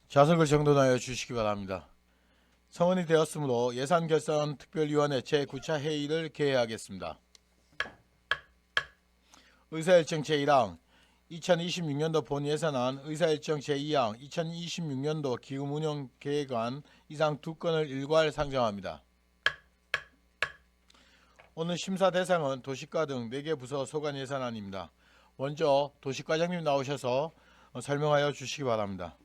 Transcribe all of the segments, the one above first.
좌석을 정돈하여 주시기 바랍니다. 성원이 되었으므로 예산결산특별위원회 제9차 회의를 개회하겠습니다. 의사일정 제1항 2026년도 본예산안, 의사일정 제2항 2026년도 기금운용계획안 이상 두 건을 일괄 상정합니다. 오늘 심사 대상은 도시과 등 4개 부서 소관 예산안입니다. 먼저 도시과장님 나오셔서 설명하여 주시기 바랍니다.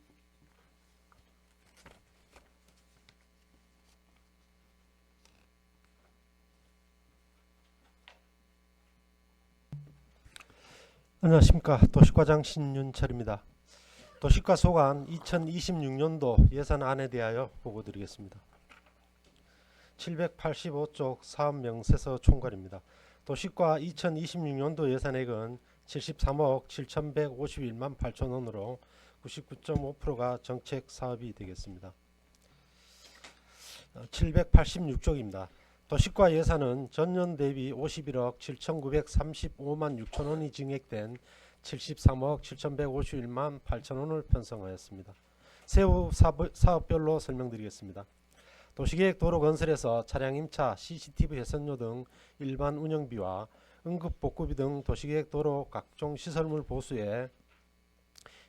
안녕하십니까. 도시과장 신윤철입니다. 도시과 소관 2026년도 예산안에 대하여 보고드리겠습니다. 785쪽 사업명세서 총괄입니다. 도시과 2026년도 예산액은 73억 7,151만 8천원으로 99.5%가 정책 사업이 되겠습니다. 786쪽입니다. 도시과 예산은 전년 대비 51억 7,935만 6천원이 증액된 73억 7,151만 8천원을 편성하였습니다. 세부 사업별로 설명드리겠습니다. 도시계획 도로건설에서 차량 임차, CCTV 회선료 등 일반 운영비와 응급복구비 등 도시계획 도로 각종 시설물 보수에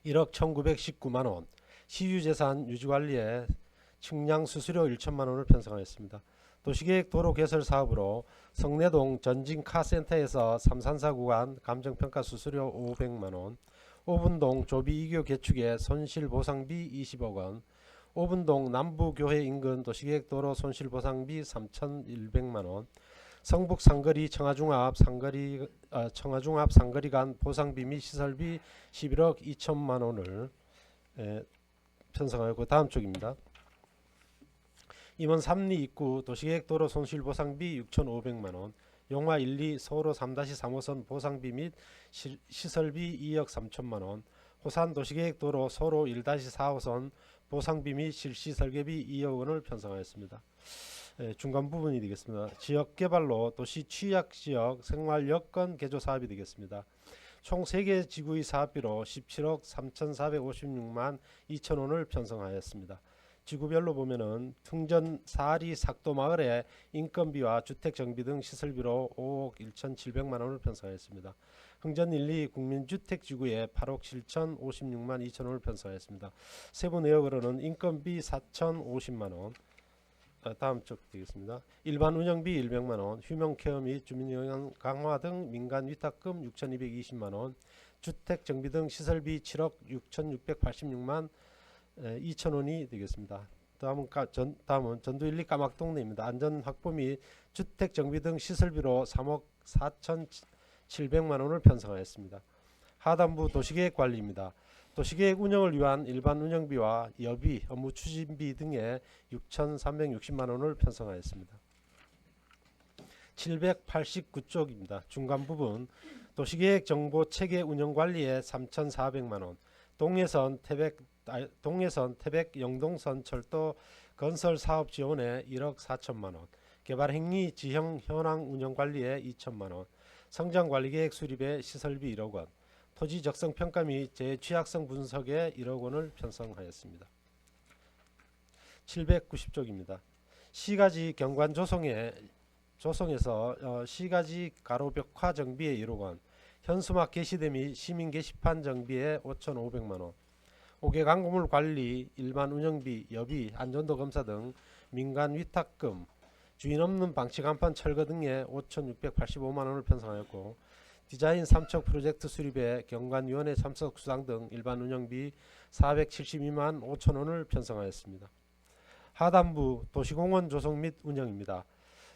1억 1,919만원, 시유재산 유지관리에 측량 수수료 1천만원을 편성하였습니다. 도시계획 도로 개설 사업으로 성내동 전진카센터에서 334 구간 감정평가 수수료 500만원, 오분동 조비 2교 개축에 손실보상비 20억원, 오분동 남부교회 인근 도시계획 도로 손실보상비 3,100만원, 성북 상거리 청하중합 상거리 간 보상비 및 시설비 11억 2천만원을 편성하였고, 다음 쪽입니다. 임원 3리 입구 도시계획 도로 손실보상비 6,500만원, 용화 1, 2 서로 3-3호선 보상비 및 시설비 2억 3천만원, 호산 도시계획 도로 서로 1-4호선 보상비 및 실시 설계비 2억 원을 편성하였습니다. 중간 부분이 되겠습니다. 지역개발로 도시 취약지역 생활여건 개조 사업이 되겠습니다. 총 3개 지구의 사업비로 17억 3,456만 2천원을 편성하였습니다. 지구별로 보면은 충전 사리 삭도마을의 인건비와 주택정비 등 시설비로 5억 1,700만원을 편성하였습니다. 흥전 1, 2 국민주택지구에 8억 7,056만 2천원을 편성하였습니다. 세부 내역으로는 인건비 4,050만원, 다음 쪽 되겠습니다. 일반 운영비 100만원, 휴명케어 및 주민영향 강화 등 민간 위탁금 6,220만원, 주택정비 등 시설비 7억 6,686만 2천원이 되겠습니다. 다음은 전두 1, 2 까막동네입니다. 안전확보 및 주택정비 등 시설비로 3억 4,700만원을 편성하였습니다. 하단부 도시계획관리입니다. 도시계획 운영을 위한 일반 운영비와 여비, 업무 추진비 등에 6,360만원을 편성하였습니다. 789쪽입니다. 중간 부분 도시계획 정보체계 운영관리에 3,400만원, 동해선 태백 영동선 철도 건설 사업 지원에 1억 4천만원, 개발행위 지형 현황 운영관리에 2천만원, 성장관리계획 수립에 시설비 1억원, 토지 적성 평가 및 재취약성 분석에 1억원을 편성하였습니다. 790쪽입니다. 시가지 경관 조성에서 시가지 가로벽화 정비에 1억원, 현수막 게시대 및 시민 게시판 정비에 5,500만원, 5개 광고물 관리, 일반 운영비, 여비, 안전도 검사 등 민간 위탁금, 주인 없는 방치 간판 철거 등에 5,685만원을 편성하였고, 디자인 3척 프로젝트 수립에 경관위원회 참석 수당 등 일반 운영비 472만 5천원을 편성하였습니다. 하단부 도시공원 조성 및 운영입니다.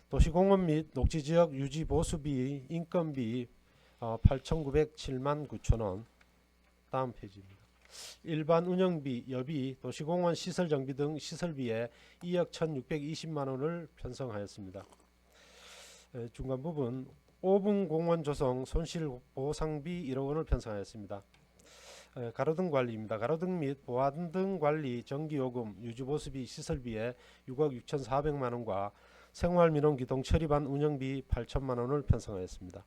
도시공원 및 녹지지역 유지 보수비, 인건비 8,907만 9천원, 다음 페이지입니다. 일반 운영비, 여비, 도시공원 시설정비 등 시설비에 2억 1,620만원을 편성하였습니다. 중간 부분 5분 공원 조성 손실보상비 1억원을 편성하였습니다. 가로등 관리입니다. 가로등 및 보안등 관리, 전기요금, 유지보수비, 시설비에 6억 6,400만원과 생활민원기동 처리반 운영비 8천만원을 편성하였습니다.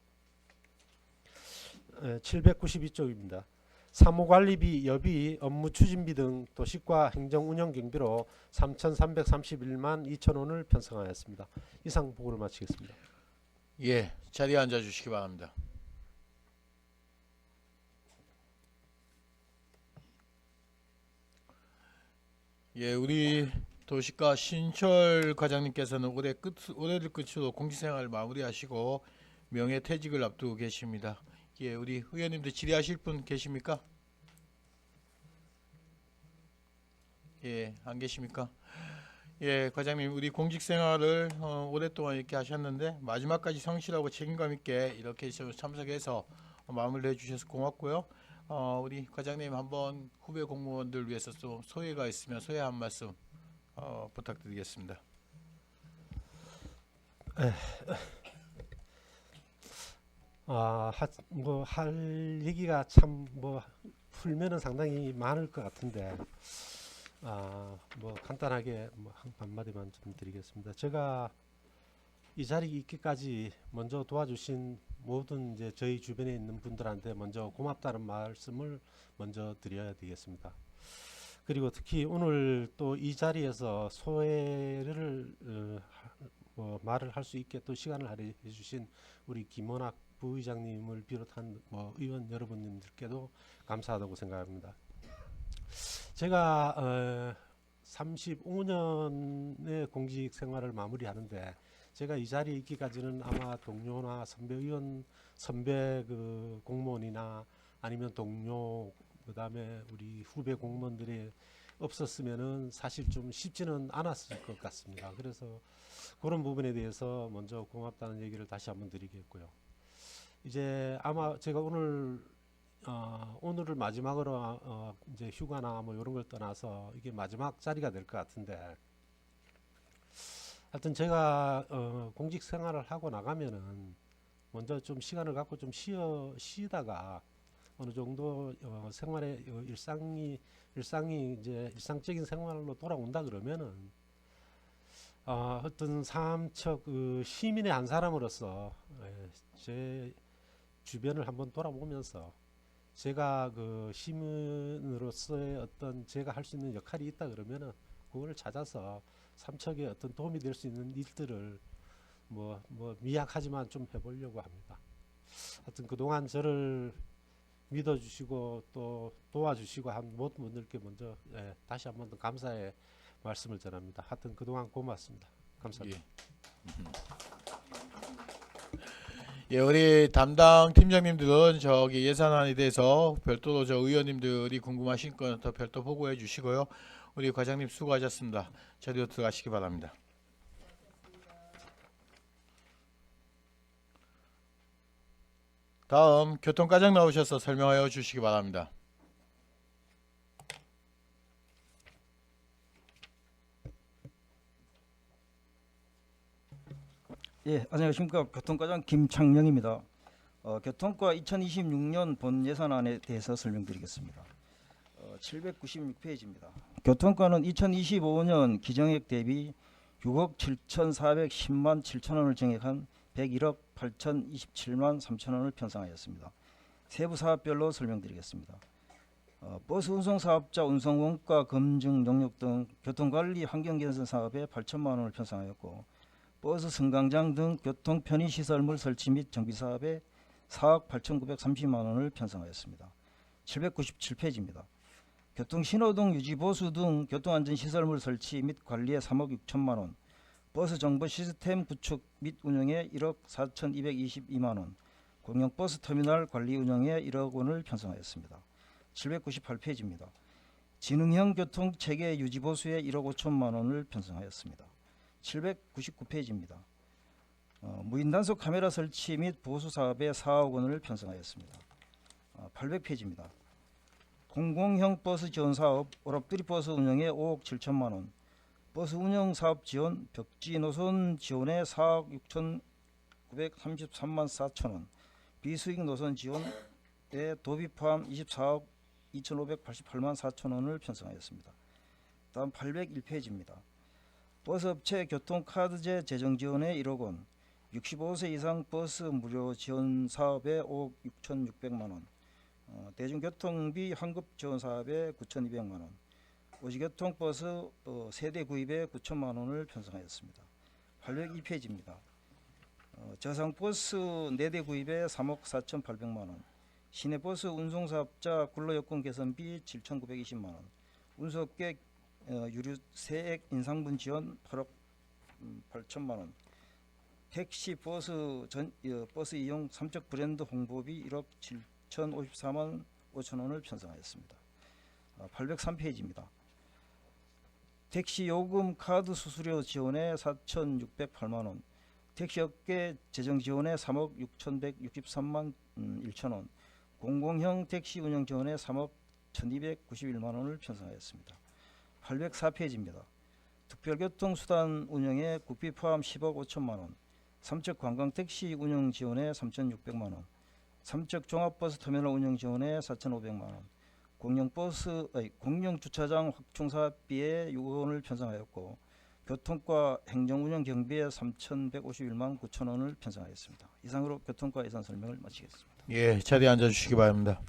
792쪽입니다. 사무관리비, 여비, 업무 추진비 등 도시과 행정 운영 경비로 3,331만 2천 원을 편성하였습니다. 이상 보고를 마치겠습니다. 예, 자리에 앉아 주시기 바랍니다. 예, 우리 도시과 신철 과장님께서는 올해를 끝으로 공직생활을 마무리하시고 명예퇴직을 앞두고 계십니다. 예, 우리 의원님들 질의하실 분 계십니까? 예, 안 계십니까? 예, 과장님, 우리 공직생활을 오랫동안 이렇게 하셨는데 마지막까지 성실하고 책임감 있게 이렇게 참석해서 마무리해 주셔서 고맙고요. 우리 과장님 한번 후배 공무원들 위해서 또 소회가 있으면 소회 한 말씀 부탁드리겠습니다. 뭐 할 얘기가 참 뭐 풀면은 상당히 많을 것 같은데 뭐 간단하게 뭐 한마디만 좀 드리겠습니다. 제가 이 자리에 있기까지 먼저 도와주신 모든 이제 저희 주변에 있는 분들한테 먼저 고맙다는 말씀을 먼저 드려야 되겠습니다. 그리고 특히 오늘 또 이 자리에서 소회를 뭐 말을 할 수 있게 또 시간을 할애해 주신 우리 김원학 부의장님을 비롯한 뭐 의원 여러분들께도 감사하다고 생각합니다. 제가 35년의 공직 생활을 마무리하는데 제가 이 자리에 있기까지는 아마 동료나 선배 의원, 선배 그 공무원이나 아니면 동료 그다음에 우리 후배 공무원들이 없었으면은 사실 좀 쉽지는 않았을 것 같습니다. 그래서 그런 부분에 대해서 먼저 고맙다는 얘기를 다시 한번 드리겠고요. 이제 아마 제가 오늘을 마지막으로 이제 휴가나 뭐 이런 걸 떠나서 이게 마지막 자리가 될 것 같은데, 하여튼 제가 공직 생활을 하고 나가면은 먼저 좀 시간을 갖고 좀 쉬다가 어느 정도 생활의 일상이 이제 일상적인 생활로 돌아온다 그러면은 어떤 삼척 시민의 한 사람으로서 제 주변을 한번 돌아보면서 제가 그 시민으로서의 어떤 제가 할 수 있는 역할이 있다 그러면은 그걸 찾아서 삼척에 어떤 도움이 될 수 있는 일들을 뭐 미약하지만 좀 해보려고 합니다. 하여튼 그동안 저를 믿어주시고 또 도와주시고 한 모든 분들께 먼저 다시 한 번 더 감사의 말씀을 전합니다. 하여튼 그동안 고맙습니다. 감사합니다. 예, 우리 담당 팀장님들은 저기 예산안에 대해서 별도로 저 의원님들이 궁금하신 건 더 별도 보고해 주시고요. 우리 과장님 수고하셨습니다. 자리로 들어가시기 바랍니다. 다음 교통과장 나오셔서 설명하여 주시기 바랍니다. 예, 안녕하십니까. 교통과장 김창령입니다. 교통과 2026년 본 예산안에 대해서 설명드리겠습니다. 796페이지입니다. 교통과는 2025년 기정액 대비 6억 7,410만 7천 원을 정액한 101억 8,027만 3천 원을 편성하였습니다. 세부 사업별로 설명드리겠습니다. 버스 운송 사업자 운송 원가 검증 용역 등 교통관리 환경 개선 사업에 8천만 원을 편성하였고, 버스 승강장 등 교통 편의 시설물 설치 및 정비 사업에 4억 8,930만 원을 편성하였습니다. 797페이지입니다. 교통 신호등 유지 보수 등 교통안전 시설물 설치 및 관리에 3억 6천만 원, 버스 정보 시스템 구축 및 운영에 1억 4,222만 원, 공영 버스 터미널 관리 운영에 1억 원을 편성하였습니다. 798페이지입니다. 지능형 교통 체계 유지 보수에 1억 5천만 원을 편성하였습니다. 799페이지입니다. 무인 단속 카메라 설치 및 보수 사업에 4억 원을 편성하였습니다. 800페이지입니다. 공공형 버스 지원 사업 오락두리 버스 운영에 5억 7천만 원, 버스 운영 사업 지원 벽지 노선 지원에 4억 6,933만 4천 원, 비수익 노선 지원에 도비 포함 24억 2,588만 4천 원을 편성하였습니다. 다음 801페이지입니다. 버스업체 교통카드제 재정 지원에 1억 원, 65세 이상 버스 무료 지원 사업에 5억 6,600만 원, 대중교통비 환급 지원 사업에 9,200만 원, 오지교통버스 세대 구입에 9천만 원을 편성하였습니다. 802페이지입니다. 저상버스 4대 구입에 3억 4,800만 원, 시내버스 운송사업자 근로여건 개선비 7,920만 원, 운수업계 유류세액 인상분 지원 8억 8천만 원, 택시 버스 버스 이용 삼척 브랜드 홍보비 1억 7,054만 5천 원을 편성하였습니다. 803페이지입니다. 택시 요금 카드 수수료 지원에 4,608만 원, 택시업계 재정 지원에 3억 6,163만 1천 원, 공공형 택시 운영 지원에 3억 1,291만 원을 편성하였습니다. 804페이지입니다. 특별교통수단 운영에 국비 포함 10억 5천만 원, 삼척 관광택시 운영 지원에 3,600만 원, 삼척 종합버스 터미널 운영 지원에 4,500만 원, 공영 주차장 확충 사업비에 6억 원을 편성하였고 교통과 행정운영 경비에 3,151만 9천 원을 편성하였습니다. 이상으로 교통과 예산 설명을 마치겠습니다. 예, 자리에 앉아주시기 바랍니다.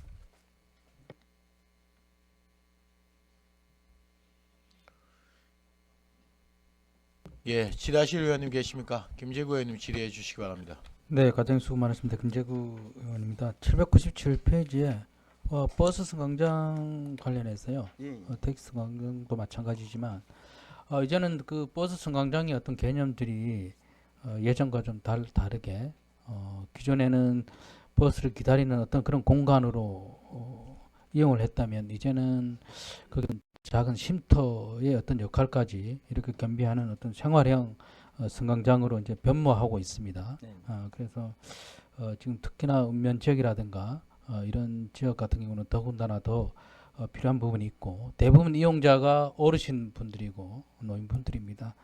예, 질의하실 의원님 계십니까? 김재구 의원님 질의해 주시기 바랍니다. 네, 가장 수고 많으십니다. 김재구 의원입니다. 797페이지에 버스 승강장 관련해서요. 예, 택시 승강장도 마찬가지지만 이제는 그 버스 승강장의 어떤 개념들이 예전과 좀 다르게 기존에는 버스를 기다리는 어떤 그런 공간으로 이용을 했다면 이제는 그 작은 쉼터의 어떤 역할까지 이렇게 겸비하는 어떤 생활형 승강장으로 이제 변모하고 있습니다. 네. 그래서 지금 특히나 읍면 지역이라든가 이런 지역 같은 경우는 더군다나 더 필요한 부분이 있고 대부분 이용자가 어르신 분들이고 노인분들입니다.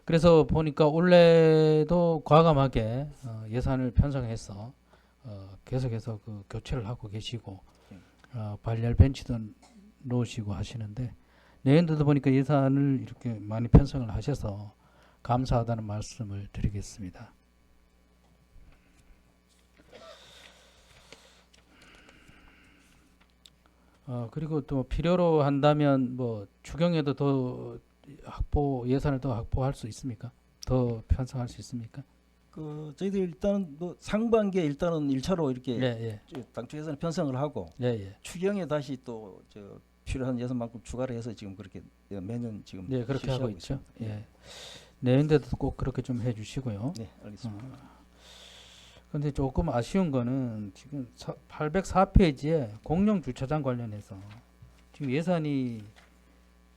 그래서 보니까 올해도 과감하게 예산을 편성해서 계속해서 그 교체를 하고 계시고 발열 벤치도 놓으시고 하시는데 내년도도 보니까 예산을 이렇게 많이 편성을 하셔서 감사하다는 말씀을 드리겠습니다. 그리고 또 필요로 한다면 뭐 추경에도 더 예산을 더 확보할 수 있습니까? 더 편성할 수 있습니까? 저희들 일단 뭐 상반기에 일단은 1차로 이렇게 예. 당초 예산을 편성을 하고 예. 추경에 다시 또 필요한 예산만큼 추가를 해서 지금 그렇게 매년 지금 네, 그렇게 하고 실시하고 있죠. 있습니다. 예. 내년도도 꼭 그렇게 좀 해 주시고요. 네, 알겠습니다. 근데 조금 아쉬운 거는 지금 804페이지에 공영 주차장 관련해서 지금 예산이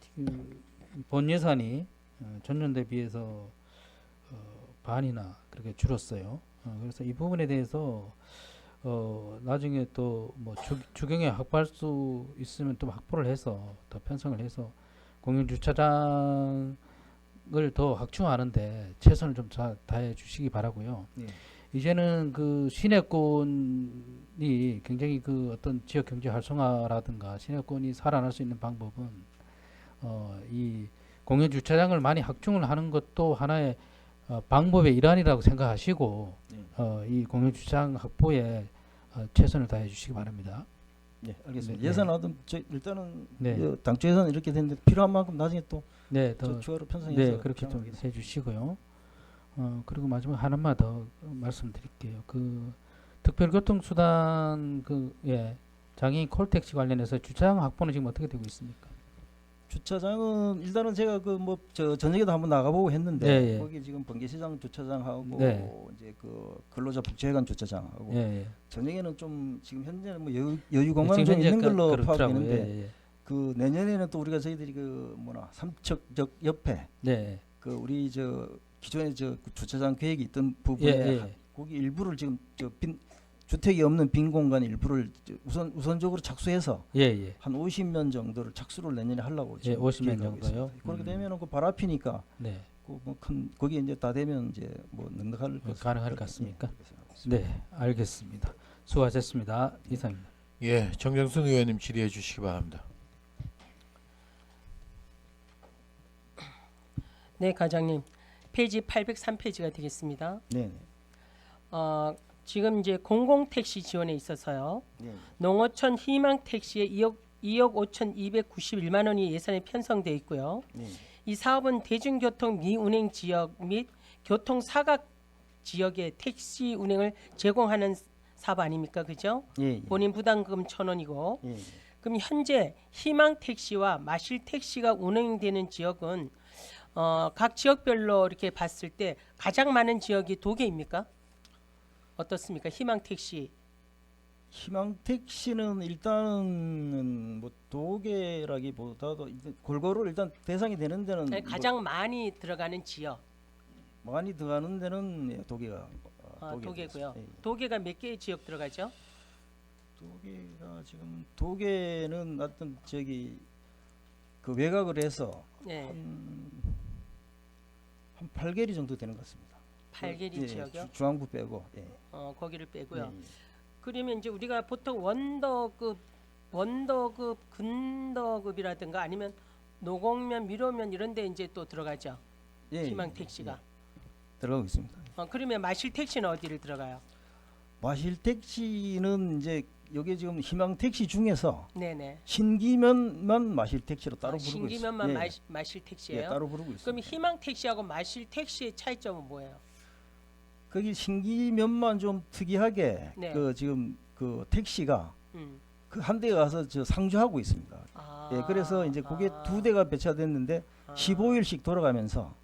지금 본 예산이 전년 대비해서 반이나 그렇게 줄었어요. 그래서 이 부분에 대해서 나중에 또 뭐 추경에 확보할 수 있으면 또 확보를 해서 더 편성을 해서 공영 주차장을 더 확충하는데 최선을 좀 다해 주시기 바라고요. 네. 이제는 그 시내권이 굉장히 그 어떤 지역 경제 활성화라든가 시내권이 살아날 수 있는 방법은 이 공영 주차장을 많이 확충을 하는 것도 하나의 방법의 일환이라고 생각하시고 이 공영 주차장 확보에 최선을 다해 주시기 바랍니다. 네, 알겠습니다. 네. 예산 하든 일단은 네. 당초 예산 이렇게 됐는데 필요한 만큼 나중에 또 네, 더 추가로 편성해서 네, 그렇게 좀 편성하겠습니다. 해주시고요. 그리고 마지막 하나만 더 말씀드릴게요. 그 특별교통수단 장애인 콜택시 관련해서 주차장 확보는 지금 어떻게 되고 있습니까? 주차장은 일단은 제가 저녁에도 한번 나가보고 했는데 예. 거기 지금 번개시장 주차장하고 네. 이제 그 근로자 복지회관 주차장하고 예. 저녁에는 좀 지금 현재는 뭐 여유 공간이 좀 지금 있는 걸로 그렇더라고요. 파악되는데 예. 그 내년에는 또 우리가 저희들이 삼척역 옆에 네. 그 우리 기존에 주차장 계획이 있던 부분에 예. 거기 일부를 지금 주택이 없는 빈 공간 일부를 우선적으로 착수해서 예. 한 50면 정도를 착수를 내년에 하려고 지금 50면 계획하고 정도요? 있습니다. 그렇게 되면은 그 발 앞이니까 네. 거기 이제 다 되면 이제 뭐 넉넉할 가능할 것 같습니까? 그렇게 생각하고 있습니다. 네, 알겠습니다. 수고하셨습니다. 이상입니다. 예, 정정순 의원님 질의해 주시기 바랍니다. 네, 과장님. 페이지 803페이지가 되겠습니다. 네. 지금 이제 공공택시 지원에 있어서요. 네. 농어촌 희망택시에 2억 5,291만 원이 예산에 편성돼 있고요. 네. 이 사업은 대중교통 미운행 지역 및 교통 사각 지역의 택시 운행을 제공하는 사업 아닙니까, 그죠? 예, 예. 본인 부담금 1,000원이고. 예, 예. 그럼 현재 희망택시와 마실택시가 운행되는 지역은 각 지역별로 이렇게 봤을 때 가장 많은 지역이 도계입니까? 어떻습니까? 희망택시. 희망택시는 일단은 뭐 도계라기보다도 일단 골고루 일단 대상이 되는 데는 아니, 가장 많이 들어가는 지역. 뭐 많이 들어가는 데는 예, 도계가 도계고요. 예, 예. 도계가 몇 개의 지역 들어가죠? 도계가 지금 도계는 어떤 저기 그 외곽을 해서 네. 한 8개리 정도 되는 것 같습니다. 8개리 예, 지역이요? 중앙부 빼고. 예. 거기를 빼고요. 예, 예. 그러면 이제 우리가 보통 원더급, 근더급이라든가 아니면 노공면, 미로면 이런 데 이제 또 들어가죠. 예, 희망 예, 택시가. 예. 들어가고 있습니다. 그러면 마실 택시는 어디를 들어가요? 마실 택시는 이제 여기 지금 희망 택시 중에서 네네. 신기면만 마실 택시로 따로 부르고 있습니다. 신기면만 예, 마실 예, 택시예요? 따로 부르고 있습니다. 그럼 희망 택시하고 마실 택시의 차이점은 뭐예요? 거기 신기면만 좀 특이하게 네. 그 지금 그 택시가 음. 그 한 대가 가서 저 상주하고 있습니다. 예, 그래서 이제 그게 두 대가 배차됐는데 15일씩 돌아가면서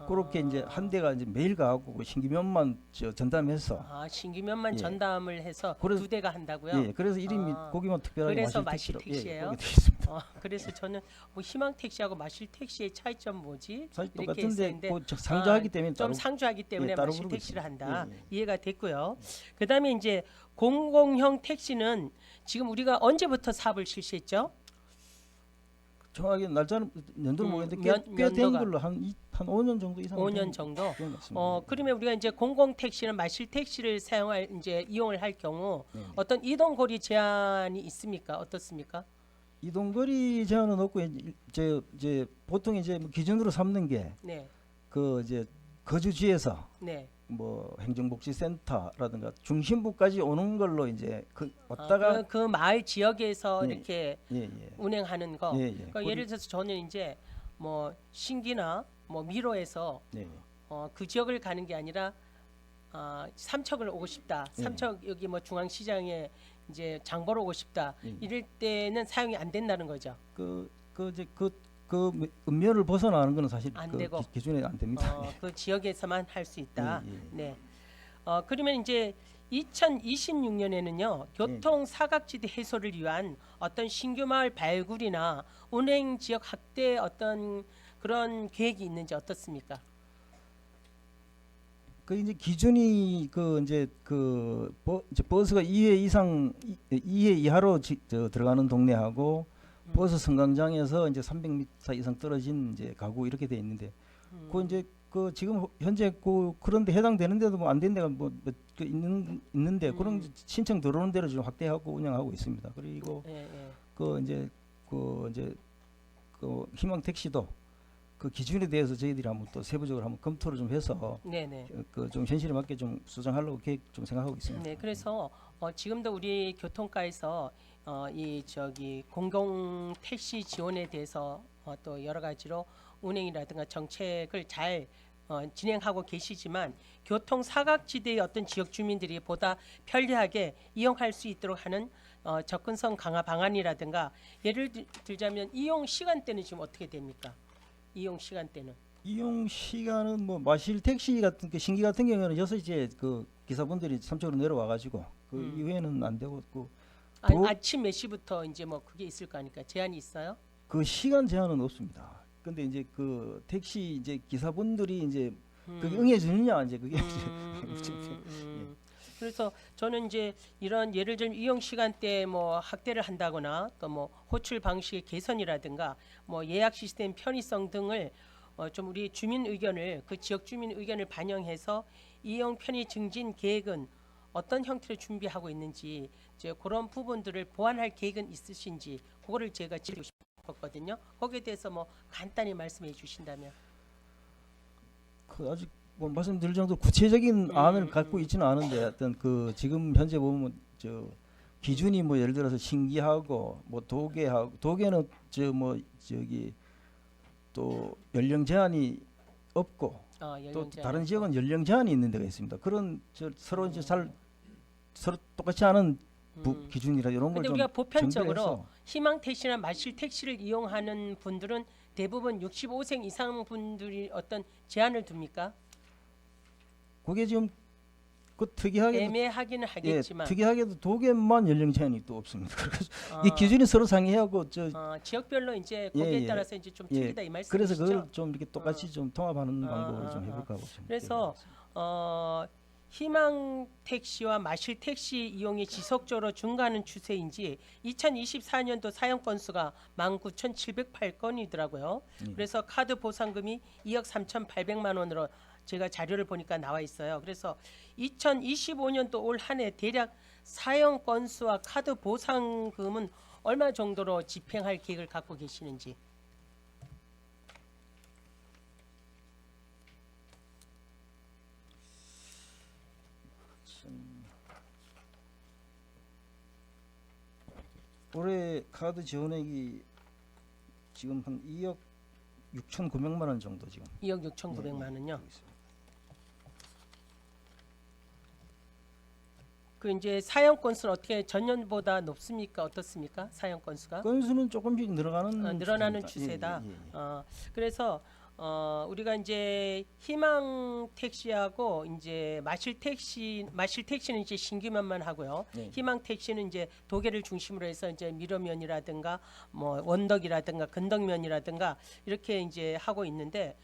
그렇게 이제 한 대가 이제 매일 가고 그 신기면만 저 전담해서 신기면만 예. 전담을 해서 그래서- 두 대가 한다고요? 예, 그래서 이름이 거기만 특별하게 그래서 마실 마실 택시로 택시예요? 예, 그렇게 돼 있습니다. 그래서 저는 뭐 희망 택시하고 마실 택시의 차이점 뭐지? 사실 이렇게 똑같은데 했었는데 그 상주하기 때문에 좀 따로 상주하기 때문에 예, 따로 마실 부르고 택시를 있습니다. 한다. 예, 예. 이해가 됐고요. 그다음에 이제 공공형 택시는 지금 우리가 언제부터 사업을 실시했죠? 정확하게 날짜는 연도는 모르겠는데 몇- 꽤 된 연도가? 걸로 한 5년 정도 이상 5년 정도. 된것 같습니다. 그러면 우리가 이제 공공 택시는 마실 택시를 사용할 이제 이용을 할 경우 네. 어떤 이동 거리 제한이 있습니까? 어떻습니까? 이동거리 제한은 없고 이제 보통 이제 뭐 기준으로 삼는 게 네, 그 이제 거주지에서 네. 뭐 행정복지센터라든가 중심부까지 오는 걸로 이제 그 왔다가 그 마을 지역에서 예. 이렇게 예, 예. 운행하는 거. 예, 예. 그러니까 예를 들어서 저는 이제 뭐 신기나 뭐 미로에서 예, 예. 그 지역을 가는 게 아니라 삼척을 오고 싶다. 예. 삼척 여기 뭐 중앙시장에 이제 장 보러 오고 싶다. 예. 이럴 때는 사용이 안 된다는 거죠. 그 이제 그 읍면을 벗어나는 거는 사실 안 그 되고. 기준에 안 됩니다. 그 지역에서만 할 수 있다. 예, 예. 네. 그러면 이제 2026년에는요 교통 사각지대 해소를 위한 어떤 신규 마을 발굴이나 운행 지역 확대 어떤 그런 계획이 있는지 어떻습니까? 그 이제 기준이 이제 버스가 2회 이상 2회 이하로 들어가는 동네하고 버스 승강장에서 이제 300m 이상 떨어진 이제 가구 이렇게 돼 있는데 그 이제 그 지금 현재 그런데 해당되는데도 뭐 안 된 데가 그 있는데 그런 신청 들어오는 대로 지금 확대하고 운영하고 있습니다. 그리고 예, 예. 그 희망 택시도 그 기준에 대해서 저희들이 한번 또 세부적으로 한번 검토를 좀 해서 네네. 그 좀 현실에 맞게 좀 수정하려고 계획 좀 생각하고 있습니다. 네, 그래서 지금도 우리 교통과에서 이 저기 공공 택시 지원에 대해서 또 여러 가지로 운행이라든가 정책을 잘 진행하고 계시지만 교통 사각지대의 어떤 지역 주민들이 보다 편리하게 이용할 수 있도록 하는 접근성 강화 방안이라든가 예를 들자면 이용 시간대는 지금 어떻게 됩니까? 이용 시간대는 이용 시간은 뭐 마실 택시 같은 신기 같은 경우에는 6시에 그 기사분들이 삼척으로 내려와 가지고 그 이후에는 안 되고 아침 몇 시부터 이제 뭐 그게 있을 거 아니까 제한이 있어요? 그 시간 제한은 없습니다. 근데 이제 그 택시 이제 기사분들이 이제 그게 응해 주느냐 이제 그게 그래서 저는 이제 이런 예를 들면 이용 시간대 뭐 확대를 한다거나 또 뭐 호출 방식의 개선이라든가 뭐 예약 시스템 편의성 등을 좀 우리 주민 의견을 그 지역 주민 의견을 반영해서 이용 편의 증진 계획은 어떤 형태로 준비하고 있는지 이제 그런 부분들을 보완할 계획은 있으신지 그거를 제가 질의하고 싶었거든요. 거기에 대해서 뭐 간단히 말씀해 주신다면. 그 아직 뭐 말씀드릴 정도 구체적인 안을 갖고 있지는 않은데 어떤 그 지금 현재 보면 저 기준이 뭐 예를 들어서 신기하고 뭐 도계는 저 뭐 저기 또 연령 제한이 없고 또 연령 제한. 다른 지역은 연령 제한이 있는 데가 있습니다. 그런 저 서로 이제 서로 똑같지 않은 기준이라 이런 근데 걸좀 우리가 보편적으로 희망 택시나 마실 택시를 이용하는 분들은 대부분 65세 이상 분들이 어떤 제한을 둡니까? 그게 지금 그 특이하게 애매하기는 하겠지만 특이하게도 도계만 연령 제한이 또 없습니다. 그래서 어, 이 기준이 서로 상이하고 지역별로 이제 거기에 예. 따라서 이제 좀 예. 틀리다 이 말씀이시죠? 그래서 그걸 좀 이렇게 똑같이 좀 통합하는 방법으로 좀 해볼까 하고 좀 그래서 희망 택시와 마실 택시 이용이 지속적으로 증가하는 추세인지 2024년도 사용 건수가 19,708건이더라고요. 그래서 카드 보상금이 2억 3,800만 원으로 제가 자료를 보니까 나와 있어요. 그래서 2025년도 올 한 해 대략 사용 건수와 카드 보상금은 얼마 정도로 집행할 계획을 갖고 계시는지. 올해 카드 지원액이 지금 한 2억 6,900만 원 정도 지금 2억 6,900만 원요. 되고 있습니다. 그 이제 사용 건수는 어떻게 전년보다 높습니까? 어떻습니까? 사용 건수가? 건수는 조금씩 늘어나는 추세다. 예, 예, 예. 그래서 우리가 이제 희망 택시하고 이제 마실 택시는 이제 신규면만 하고요. 네. 희망 택시는 이제 도계를 중심으로 해서 이제 미러면이라든가 뭐 원덕이라든가 근덕면이라든가 이렇게 이제 하고 있는데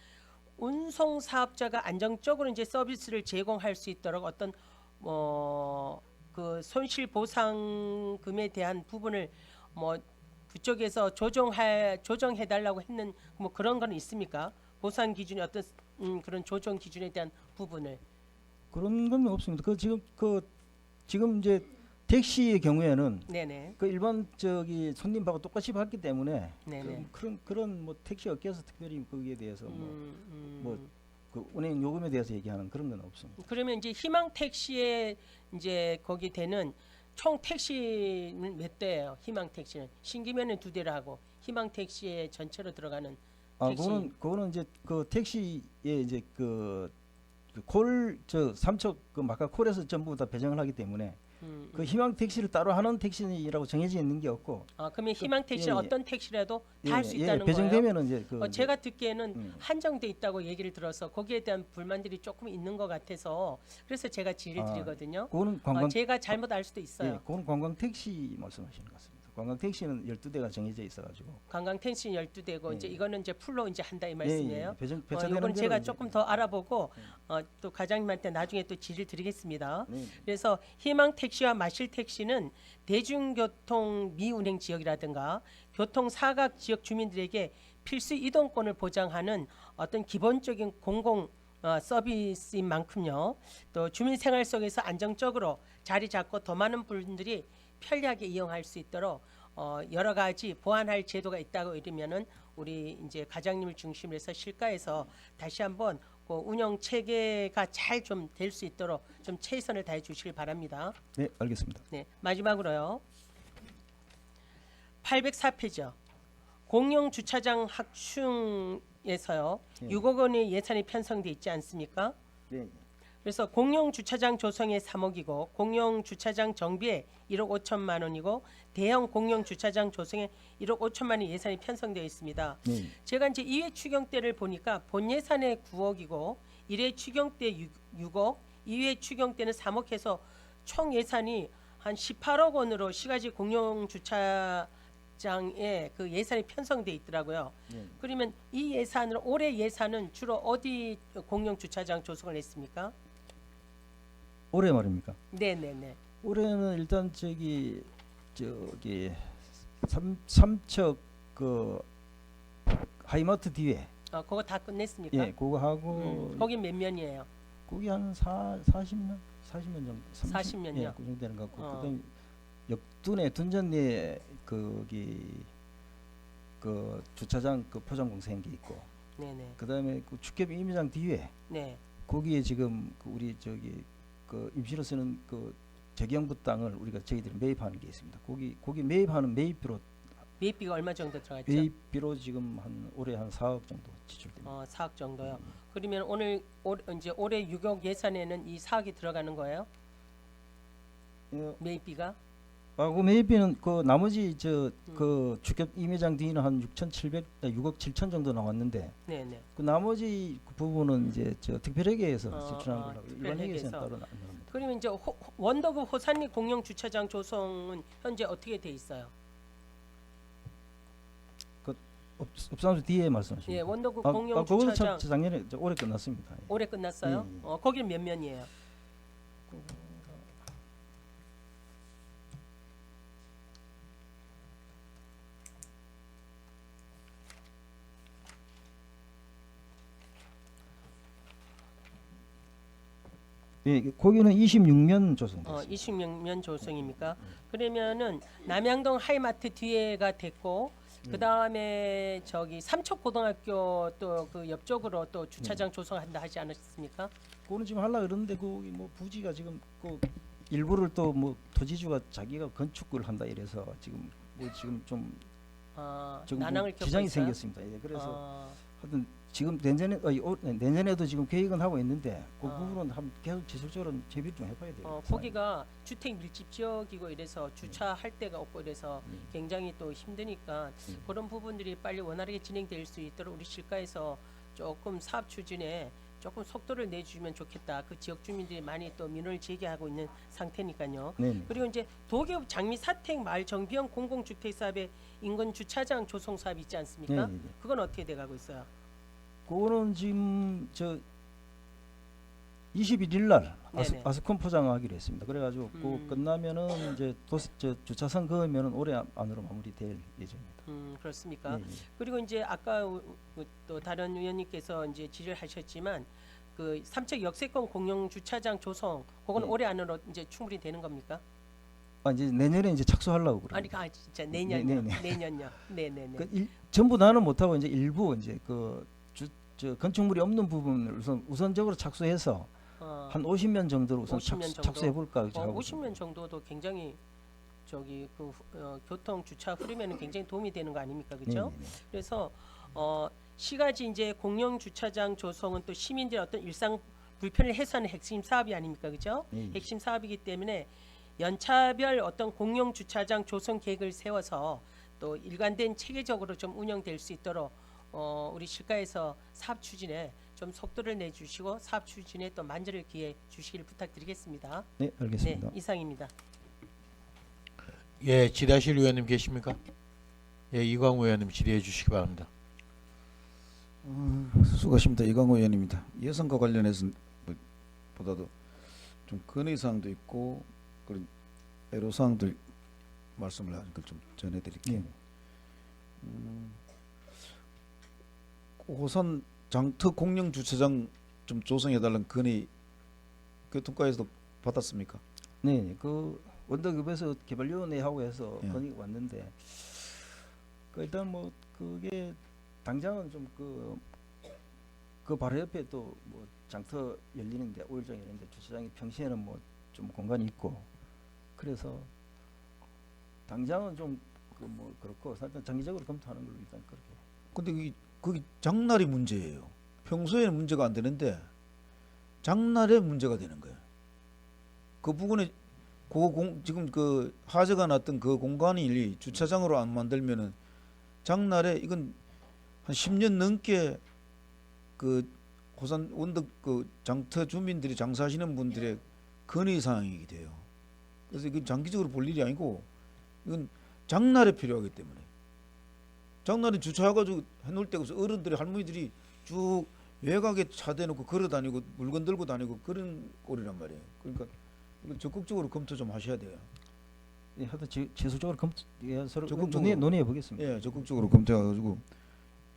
운송 사업자가 안정적으로 이제 서비스를 제공할 수 있도록 어떤 그 손실 보상금에 대한 부분을 뭐 그쪽에서 조정해 달라고 했는 뭐 그런 건 있습니까? 보상 기준이 어떤 그런 조정 기준에 대한 부분을. 그런 건 없습니다. 지금 이제 택시의 경우에는 네네. 그 일반 저기 손님하고 똑같이 받기 때문에 네네. 그런 뭐 택시 업계에서 특별히 거기에 대해서 그 운행 요금에 대해서 얘기하는 그런 건 없습니다. 그러면 이제 희망 택시에 이제 거기 되는 총 택시는 몇 대예요? 희망 택시는 신기면은 2대를 하고 희망 택시에 전체로 들어가는 택시. 그거는 이제 그 택시에 이제 삼척 그 마카 콜에서 전부 다 배정을 하기 때문에 그 희망 택시를 따로 하는 택시라고 정해져 있는 게 없고. 그러면 희망 택시는 예, 예. 어떤 택시라도 다 할 수 예, 있다는 거예요? 배정되면은 이제 제가 듣기에는 한정돼 있다고 얘기를 들어서 거기에 대한 불만들이 조금 있는 것 같아서 그래서 제가 질의를 드리거든요. 그거는 관광 제가 잘못 알 수도 있어요. 예, 그건 관광 택시 말씀하시는 것 같습니다. 관광 택시는 12대가 정해져 있어가지고. 관광 택시는 12대고 예. 이제 이거는 이제 풀로 이제 한다 이 말씀이에요. 배정되는 이건 제가 대로 조금 더 알아보고 또 과장님한테 나중에 또 질의를 드리겠습니다. 네. 그래서 희망 택시와 마실 택시는 대중교통 미운행 지역이라든가 교통 사각 지역 주민들에게 필수 이동권을 보장하는 어떤 기본적인 공공 서비스인 만큼요. 또 주민 생활 속에서 안정적으로 자리 잡고 더 많은 분들이 편리하게 이용할 수 있도록 여러 가지 보완할 제도가 있다고 이러면은 우리 이제 과장님을 중심으로 해서 실가에서 다시 한번 그 운영 체계가 잘 좀 될 수 있도록 좀 최선을 다해 주시길 바랍니다. 네, 알겠습니다. 네, 마지막으로요. 804페이지요. 공용 주차장 확충에서요. 네. 6억 원의 예산이 편성돼 있지 않습니까? 네. 그래서 공용 주차장 조성에 3억이고 공용 주차장 정비에 1억 5천만 원이고 대형 공용 주차장 조성에 1억 5천만 원 예산이 편성되어 있습니다. 네. 제가 이제 2회 추경 때를 보니까 본 예산에 9억이고 1회 추경 때 6억, 2회 추경 때는 3억 해서 총 예산이 한 18억 원으로 시가지 공용 주차장에 그 예산이 편성돼 있더라고요. 네. 그러면 이 예산을 올해 예산은 주로 어디 공용 주차장 조성을 했습니까? 올해 말입니까? 네네네. 올해는 일단 삼척 그 하이마트 뒤에 그거 다 끝냈습니까? 예, 그거 하고 거긴 몇 면이에요? 거기 한 40년 정도 40년 요? 예, 그 정도 되는 것 같고 어. 그다음 역둔에 둔전리에 거기 그 주차장 그 포장 공사한 게 있고 네네. 그다음에 그 축협 임의장 뒤에 네. 거기에 지금 그 우리 저기 그 임시로 쓰는 그 재경부 땅을 우리가 저희들이 매입하는 게 있습니다. 거기 매입하는 매입비로 매입비가 얼마 정도 들어갔죠? 매입비로 지금 한 올해 한 4억 정도 지출됩니다. 4억 정도요. 그러면 이제 올해 6억 예산에는 이 4억이 들어가는 거예요? 매입비가? 그 매입비는 그 나머지 그 주격 임회장 뒤는 한 6억 7천 정도 나왔는데 네네. 그 나머지 그 부분은 이제 저 특별회계에서 지출한 걸로 하고 일반 특별회계에서. 회계에서는 따로 안 나옵니다. 그러면 이제 원더급 호산리 공영 주차장 조성은 현재 어떻게 돼 있어요? 업사수 뒤에 말씀하십니다. 예, 원더급 아, 공영 그거는 주차장 작년에 올해 끝났습니다. 예. 올해 끝났어요? 예, 거기는 몇 면이에요? 예, 거기는 26면 조성됐습니다. 26면 조성입니까? 그러면은 남양동 하이마트 뒤에가 됐고 그 다음에 저기 삼척고등학교 또 그 옆쪽으로 또 주차장 조성한다 하지 않았습니까? 그거는 지금 하려 그러는데 거기 뭐 부지가 지금 그 일부를 또 뭐 토지주가 자기가 건축을 한다 이래서 지금 뭐 지금 좀 지금 난항을 뭐 겪고 지장이 있어요? 생겼습니다. 예, 그래서 하여튼 지금 내년에도 지금 계획은 하고 있는데 그 부분은 계속 지속적으로 재비를 좀 해봐야 돼요. 거기가 주택 밀집 지역이고 이래서 주차할 데가 없고 이래서 굉장히 또 힘드니까 그런 부분들이 빨리 원활하게 진행될 수 있도록 우리 실가에서 조금 사업 추진에 조금 속도를 내주면 좋겠다. 그 지역 주민들이 많이 또 민원을 제기하고 있는 상태니까요. 네. 그리고 이제 도계읍 장미 사택 마을 정비형 공공주택 사업의 인근 주차장 조성 사업이 있지 않습니까? 네. 그건 어떻게 돼가고 있어요? 그거는 지금 저 21일 날 네네. 아스콘 포장하기로 했습니다. 그래가지고 그 끝나면은 이제 주차선 그으면은 올해 안으로 마무리될 예정입니다. 그렇습니까? 네. 그리고 이제 아까 또 다른 의원님께서 이제 질의하셨지만 그 삼척 역세권 공영 주차장 조성 그건 네. 올해 안으로 이제 충분히 되는 겁니까? 이제 내년에 이제 착수하려고 그래요. 아니 진짜 내년요. 네. 내년요. 네네네. 전부 다는 못하고 이제 일부 이제 저 건축물이 없는 부분을 우선적으로 착수해서 한 50면 정도로 우선 50면 정도? 착수해 볼까. 50면 정도도 굉장히 저기 그 교통 주차 흐름에는 굉장히 도움이 되는 거 아닙니까, 그렇죠? 그래서 시가지 이제 공영 주차장 조성은 또 시민들의 어떤 일상 불편을 해소하는 핵심 사업이 아닙니까, 그렇죠? 네. 핵심 사업이기 때문에 연차별 어떤 공영 주차장 조성 계획을 세워서 또 일관된 체계적으로 좀 운영될 수 있도록 우리 실가에서 사업 추진에 좀 속도를 내주시고 사업 추진에 또 만전을 기해 주시길 부탁드리겠습니다. 네, 알겠습니다. 네, 이상입니다. 예, 질의하실 의원님 계십니까? 예, 이광우 의원님 질의해 주시기 바랍니다. 수고하십니다. 이광호 의원입니다. 예산과 관련해서 보다도 좀 건의사항도 있고 그런 애로사항들 말씀을 하니까 좀 전해드릴게요. 호산 장터 공영 주차장 좀 조성해달라는 건의 교통과에서도 받았습니까? 네, 그 원더급에서 개발위원회하고 해서 예. 건의가 왔는데 그 일단 뭐 그게 당장은 좀 그 바로 옆에 또 뭐 장터 열리는데 5일장 열리는데 주차장이 평시에는 뭐 좀 공간이 있고 그래서 당장은 좀 그 뭐 그렇고 일단 장기적으로 검토하는 걸로 일단 그렇게. 근데 거기 장날이 문제예요. 평소에는 문제가 안 되는데 장날에 문제가 되는 거예요. 그 부분에 지금 그 화재가 났던 그 공간이 주차장으로 안 만들면은 장날에 이건 한 10년 넘게 그 호산 원덕 그 장터 주민들이 장사하시는 분들의 건의 사항이게 돼요. 그래서 이건 장기적으로 볼 일이 아니고 이건 장날에 필요하기 때문에 장날에 주차해가지고 해놓을 데가 없어. 어른들이 할머니들이 쭉 외곽에 차 대놓고 걸어다니고 물건 들고 다니고 그런 꼴이란 말이에요. 그러니까 이거 적극적으로 검토 좀 하셔야 돼요. 예, 하여튼 지속적으로 서로 적극적으로. 논의해 보겠습니다. 예, 적극적으로 검토해가지고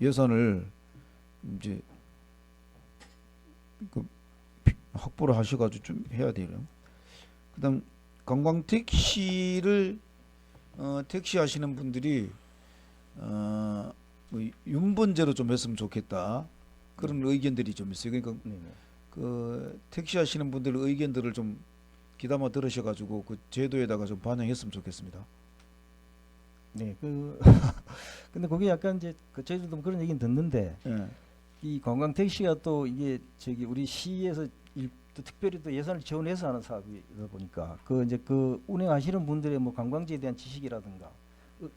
예산을 이제 그 확보를 하셔가지고 좀 해야 돼요. 그다음 관광 택시를 택시 하시는 분들이 뭐 윤번제로 좀 했으면 좋겠다 그런 의견들이 좀 있어요. 그러니까 네네. 그 택시 하시는 분들 의견들을 좀 귀담아 들으셔가지고 그 제도에다가 좀 반영했으면 좋겠습니다. 네, 근데 그게 약간 이제 그 저희들도 그런 얘기는 듣는데 예. 이 관광 택시가 또 이게 저기 우리 시에서 또 특별히 또 예산을 지원해서 하는 사업이다 보니까 그 이제 그 운행하시는 분들의 뭐 관광지에 대한 지식이라든가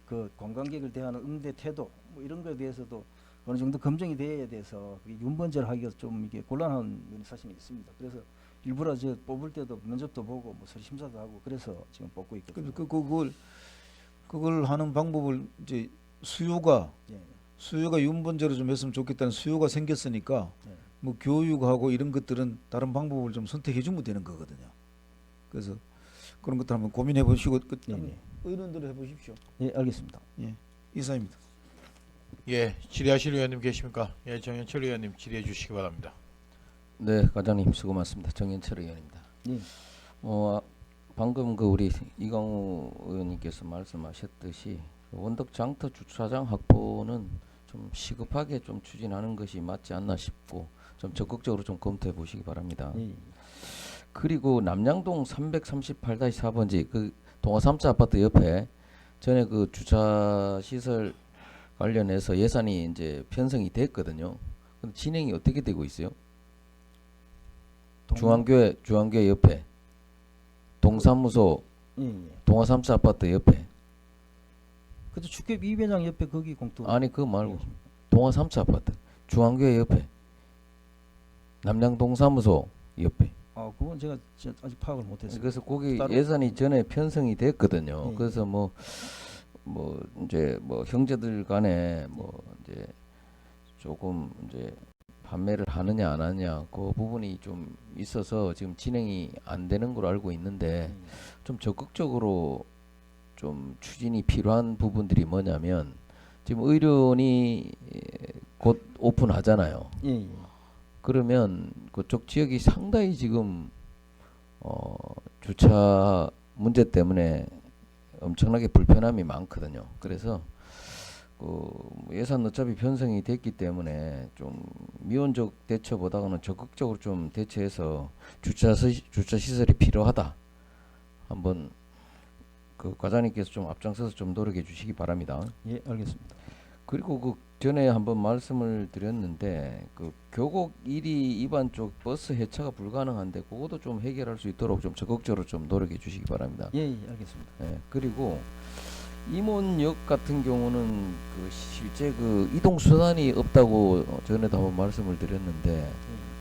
그 관광객을 대하는 응대 태도 뭐 이런 거에 대해서도 어느 정도 검증이 돼야 돼서 그게 윤번제를 하기가 좀 이게 곤란한 면이 사실 있습니다. 그래서 일부러 저 뽑을 때도 면접도 보고 뭐 서류 심사도 하고 그래서 지금 뽑고 있거든요. 그걸 하는 방법을 이제 수요가 윤번제로 좀 했으면 좋겠다는 수요가 생겼으니까 네. 뭐 교육하고 이런 것들은 다른 방법을 좀 선택해 주면 되는 거거든요. 그래서 그런 것들 한번 고민해 보시고 네네. 의논들을 해 보십시오. 예, 알겠습니다. 이사입니다. 예, 질의하실 의원님 계십니까? 예, 정현철 의원님 질의해 주시기 바랍니다. 네, 과장님 수고 많습니다. 정현철 의원입니다. 예. 방금 그 우리 이강우 의원님께서 말씀하셨듯이 원덕 장터 주차장 확보는 좀 시급하게 좀 추진하는 것이 맞지 않나 싶고 좀 적극적으로 좀 검토해 보시기 바랍니다. 예. 그리고 남양동 338-4번지 그 동화 3차 아파트 옆에 전에 그 주차 시설 관련해서 예산이 이제 편성이 됐거든요. 근데 진행이 어떻게 되고 있어요? 중앙교회 옆에 동사무소 예, 예. 동화 3차 아파트 옆에 그래도 축협 이회장 옆에 거기 공투. 아니 그거 말고 동화 3차 아파트 중앙교회 옆에 남양동사무소 옆에 아, 그건 제가 아직 파악을 못했어요. 그래서 거기 따로- 예산이 전에 편성이 됐거든요. 예. 그래서 뭐 이제 뭐 형제들 간에 뭐 이제 조금 이제 판매를 하느냐 안 하느냐 그 부분이 좀 있어서 지금 진행이 안 되는 걸로 알고 있는데 좀 적극적으로 좀 추진이 필요한 부분들이 뭐냐면 지금 의료원이 곧 오픈하잖아요. 예, 예. 그러면 그쪽 지역이 상당히 지금 주차 문제 때문에 엄청나게 불편함이 많거든요. 그래서 그 예산 어차피 편성이 됐기 때문에 좀 미온적 대처보다는 적극적으로 좀 대처해서 주차 시설이 필요하다. 한번 그 과장님께서 좀 앞장서서 좀 노력해 주시기 바랍니다. 예, 알겠습니다. 그리고 그 전에 한번 말씀을 드렸는데 그 교곡 1위 위반 쪽 버스 해차가 불가능한데 그것도 좀 해결할 수 있도록 좀 적극적으로 좀 노력해 주시기 바랍니다. 예, 예, 알겠습니다. 예, 그리고 임원역 같은 경우는 그 실제 그 이동 수단이 없다고 전에도 한번 말씀을 드렸는데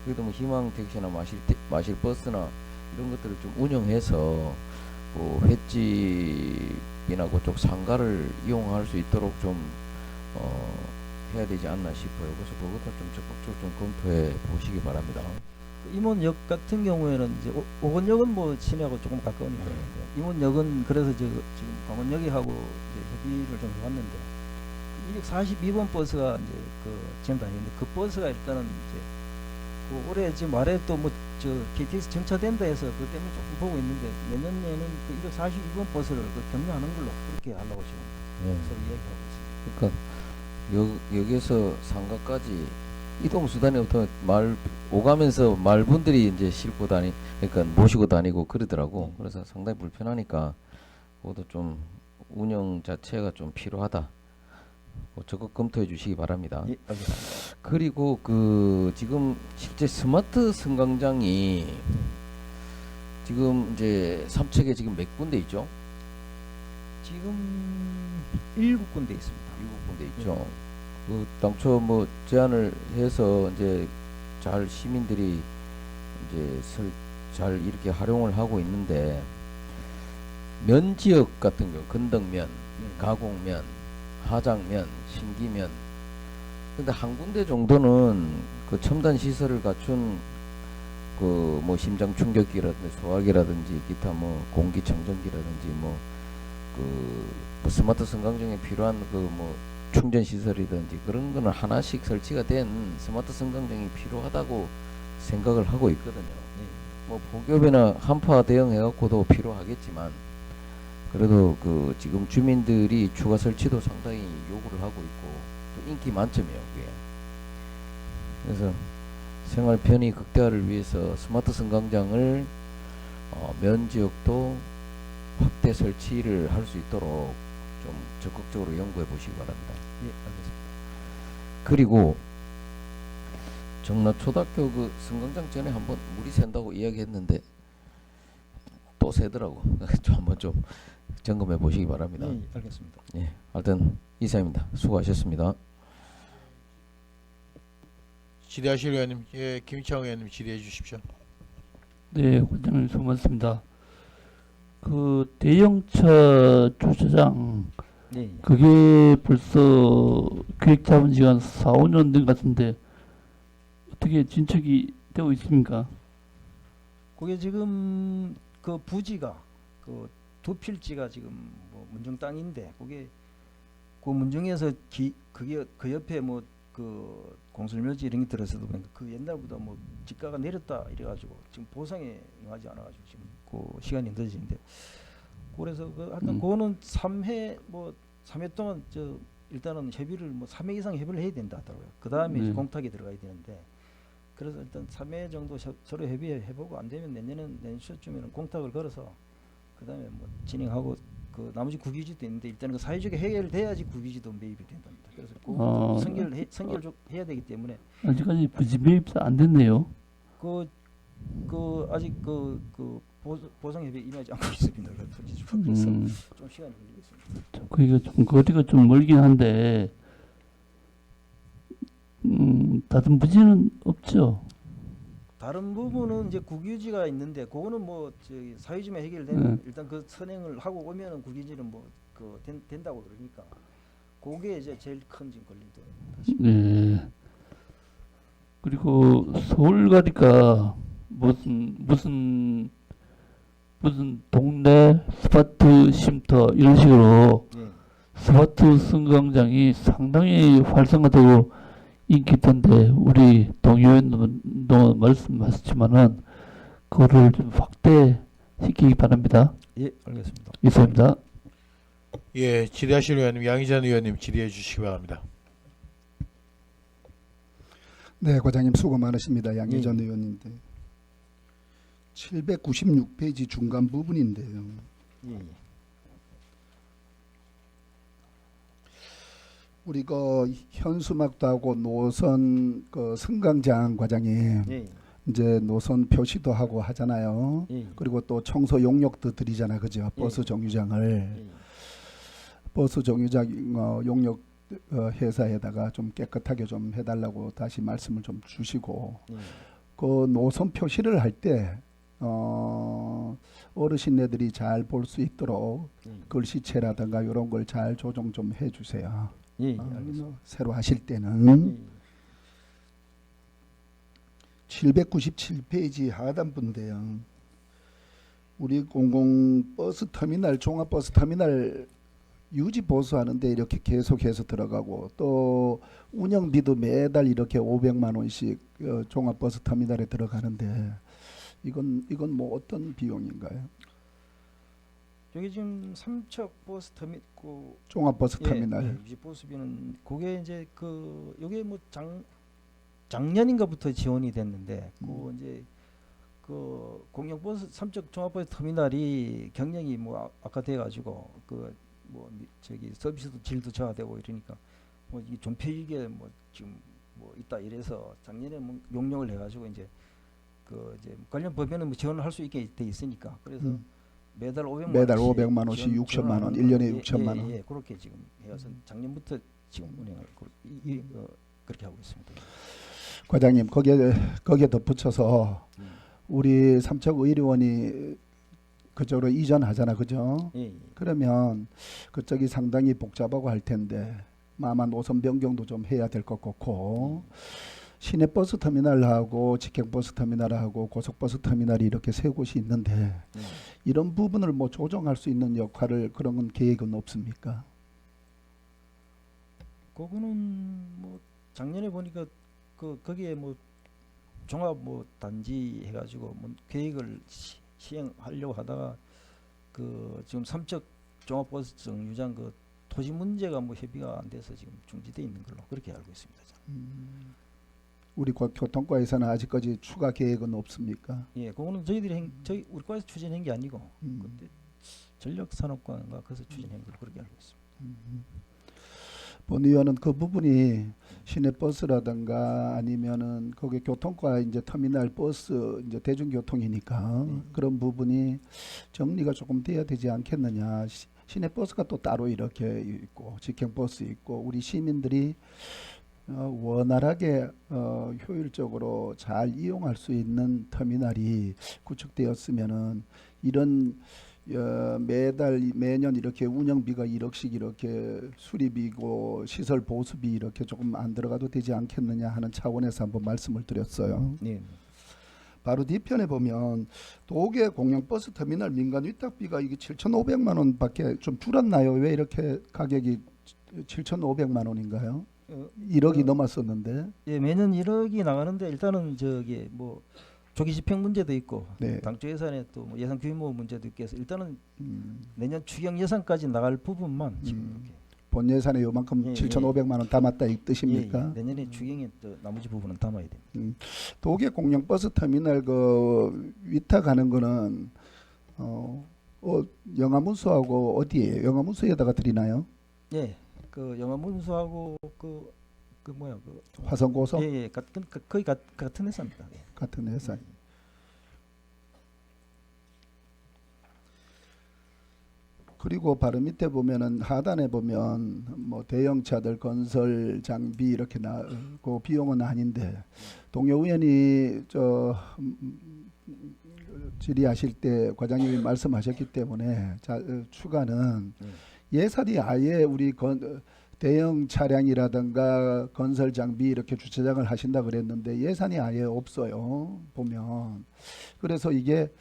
그래도 뭐 희망 택시나 마실 버스나 이런 것들을 좀 운영해서 뭐 횟집이나 그쪽 상가를 이용할 수 있도록 좀 해야 되지 않나 싶어요. 그래서 그것도 좀 적극적으로 좀 검토해 보시기 바랍니다. 임원역 같은 경우에는 이제 오건역은 뭐 시내하고 조금 가까우니까 임원역은 그래서 지금 강원역이하고 이제 협의를 좀 해왔는데 242번 버스가 이제 그 지금 다니는데 그 버스가 일단은 이제 그 올해 지금 말에 또 뭐 저 KTX 정차된다 해서 그 때문에 조금 보고 있는데 내년에는 그 242번 버스를 그 경유하는 걸로 그렇게 하려고 지금 예. 서로 이야기하고 있습니다. 그러니까 여기서 상가까지 이동 수단이 없다면 오가면서 말분들이 이제 싣고 그러니까 모시고 다니고 그러더라고. 그래서 상당히 불편하니까 그것도 좀 운영 자체가 좀 필요하다. 적극 검토해 주시기 바랍니다. 예, 알겠습니다. 그리고 그 지금 실제 스마트 승강장이 지금 이제 삼척에 지금 몇 군데 있죠? 지금 7군데 있습니다. 7군데 있죠. 그 당초 뭐 제안을 해서 이제 잘 시민들이 이제 잘 이렇게 활용을 하고 있는데 면 지역 같은 경우 건덕면, 가곡면, 하장면, 신기면 근데 한 군데 정도는 그 첨단 시설을 갖춘 그 뭐 심장 충격기라든지 소화기라든지 기타 뭐 공기 청정기라든지 뭐 스마트 승강장에 필요한 그 뭐 충전 시설이든지 그런 거는 하나씩 설치가 된 스마트 승강장이 필요하다고 생각을 하고 있거든요. 뭐 복엽이나 한파 대응해 갖고도 필요하겠지만 그래도 그 지금 주민들이 추가 설치도 상당히 요구를 하고 있고 또 인기 만점이에요, 그게. 그래서 생활 편의 극대화를 위해서 스마트 승강장을 면 지역도 확대 설치를 할 수 있도록 좀 적극적으로 연구해 보시기 바랍니다. 예, 알겠습니다. 그리고 정납초등학교 그 승강장 전에 한번 물이 샌다고 이야기했는데 또 새더라고. 좀 한번 좀 점검해 보시기 바랍니다. 예, 알겠습니다. 예, 하여튼 이상입니다. 수고하셨습니다. 질의하실 의원님, 예, 김희창 의원님 질의해 주십시오. 네, 관장님 수고 많습니다. 그 대형차 주차장 예, 예. 그게 벌써 계획 잡은 지가 한 4, 5년 된 것 같은데 어떻게 진척이 되고 있습니까? 그게 지금 그 부지가 그 두 필지가 지금 뭐 문정 땅인데 그게 그 문정에서 그게 그 옆에 뭐 그 공설묘지 이런 게 들어서도 보니까 그 옛날보다 뭐 지가가 내렸다 이래가지고 지금 보상에 응하지 않아가지고 지금 그 시간이 늦어지는데 그래서 그 하여튼 그거는 3회 뭐 3회 동안 저 일단은 협의를 뭐 3회 이상 협의를 해야 된다 하더라고요. 그 다음에 네. 공탁이 들어가야 되는데 그래서 일단 3회 정도 서로 협의해보고 안 되면 내년 초쯤에는 공탁을 걸어서 그 다음에 뭐 진행하고 그 나머지 구기지도 있는데 일단은 그 사회적인 해결돼야지 구기지도 매입이 된답니다. 그래서 그 선결해야 되기 때문에 아직까지 부지 매입도 안 됐네요. 그 아직 그 보상 협의 임하지 않고 있습니다. 그래서 좀 시간이 걸리고 있습니다. 그게 좀 거리가 좀 멀긴 한데 다른 부지는 없죠. 다른 부분은 이제 국유지가 있는데 그거는 뭐 저기 사회주면 해결되면 네. 일단 그 선행을 하고 오면은 국유지는 뭐 그 된다고 그러니까 그게 이제 제일 큰 지금 걸림돌입니다. 네. 그리고 서울 가니까 무슨 동네 스마트 쉼터 이런 식으로 예. 스마트 승강장이 상당히 활성화되고 인기 있던데 우리 동의원도 말씀하셨지만은 그거를 좀 확대시키기 바랍니다. 예, 알겠습니다. 이상입니다. 예, 질의하실 의원님, 양희찬 의원님 질의해 주시기 바랍니다. 네, 과장님 수고 많으십니다. 양희전 예. 의원인데 796페이지 중간 부분인데요. 예, 예. 우리 그 현수막도 하고 노선 그 승강장 과장님 예, 이제 노선 표시도 하고 하잖아요. 예, 그리고 또 청소 용역도 드리잖아, 그죠? 버스 예. 정류장을 예. 버스 정류장 용역 회사에다가 좀 깨끗하게 좀 해달라고 다시 말씀을 좀 주시고 예. 그 노선 표시를 할 때 어르신네들이 잘 볼 수 있도록 예. 글씨체라든가 이런 걸 잘 조정 좀 해주세요. 예, 알겠습니다. 새로 하실 때는 예. 797페이지 하단부인데요. 우리 공공버스 터미널 종합버스 터미널 유지 보수하는데 이렇게 계속해서 들어가고 또 운영비도 매달 이렇게 500만 원씩 종합버스 터미널에 들어가는데 이건 뭐 어떤 비용인가요? 여기 지금 삼척 버스 터미널 종합버스 터미널. 유지 보수비는 그게 이제 그 요게 뭐 작년인가부터 지원이 됐는데 그 이제 그 공영버스 삼척 종합버스 터미널이 경영이 뭐 악화돼 가지고 그 뭐 저기 서비스도 질도 저하되고 이러니까 뭐 이 존폐이게 뭐 지금 뭐 있다 이래서 작년에 뭐 용역을 해가지고 이제 그 이제 관련 법에는 뭐 지원을 할 수 있게 돼 있으니까 그래서 매달 500만 원씩 6천만 원, 1년에 6천만 원. 예, 그렇게 지금 해서 작년부터 지금 운행을 그렇게 하고 있습니다. 과장님 거기에 덧붙여서 우리 삼척 의료원이 그쪽으로 이전하잖아, 그죠? 예, 예. 그러면 그쪽이 상당히 복잡하고 할 텐데 아마 노선 변경도 좀 해야 될 것 같고 시내버스 터미널하고 직행버스 터미널하고 고속버스 터미널이 이렇게 세 곳이 있는데 이런 부분을 뭐 조정할 수 있는 역할을 그런 건 계획은 없습니까? 그거는 뭐 작년에 보니까 거기에 뭐 종합 뭐 단지 해가지고 뭐 계획을 시행하려고 하다가 그 지금 삼척 종합버스 정류장 그 토지 문제가 뭐 협의가 안 돼서 지금 중지돼 있는 걸로 그렇게 알고 있습니다. 우리 교통과에서는 아직까지 추가 계획은 없습니까? 예, 그거는 저희 우리 과에서 추진한 게 아니고 음. 그때 전력산업과가 그래서 추진한 걸 그렇게 알고 있습니다. 본 의원은 그 부분이 시내버스라든가 아니면은 거기 교통과 이제 터미널 버스 이제 대중교통이니까 그런 부분이 정리가 조금 돼야 되지 않겠느냐. 시내버스가 또 따로 이렇게 있고 직행버스 있고 우리 시민들이 원활하게 효율적으로 잘 이용할 수 있는 터미널이 구축되었으면은 이런 매년 이렇게 운영비가 1억씩 이렇게 수리비고 시설 보수비 이렇게 조금 안 들어가도 되지 않겠느냐 하는 차원에서 한번 말씀을 드렸어요. 네. 바로 뒤편에 보면 도계 공영버스 터미널 민간 위탁비가 이게 7,500만 원밖에 좀 줄었나요? 왜 이렇게 가격이 7,500만 원인가요? 1억이 넘었었는데. 예, 매년 1억이 나가는데 일단은 저기 뭐 조기 집행 문제도 있고 네. 당초 예산에 또 뭐 예산 규모 문제도 있고 해서 일단은 내년 추경 예산까지 나갈 부분만 지금 이렇게 본 예산에 요만큼 예, 7,500만 원 담았다 이 뜻입니까? 내년에 추경에 또 나머지 부분은 담아야 됩니다. 도계 공영버스 터미널 그 위탁하는 거는 영암운수하고 어디에요? 영암운수에다가 드리나요? 예, 그 영암운수하고 그 뭐야 그 화성고속 예, 거의 같은 회사입니다. 예. 같은 회사. 그리고 바로 밑에 보면은 하단에 보면 뭐 대형차들 건설 장비 이렇게 나고 비용은 아닌데 동료 의원이 질의하실 때 과장님이 말씀하셨기 때문에 추가는 예산이 아예 우리 대형 차량이라든가 건설 장비 이렇게 주차장을 하신다 그랬는데 예산이 아예 없어요. 보면 그래서 이게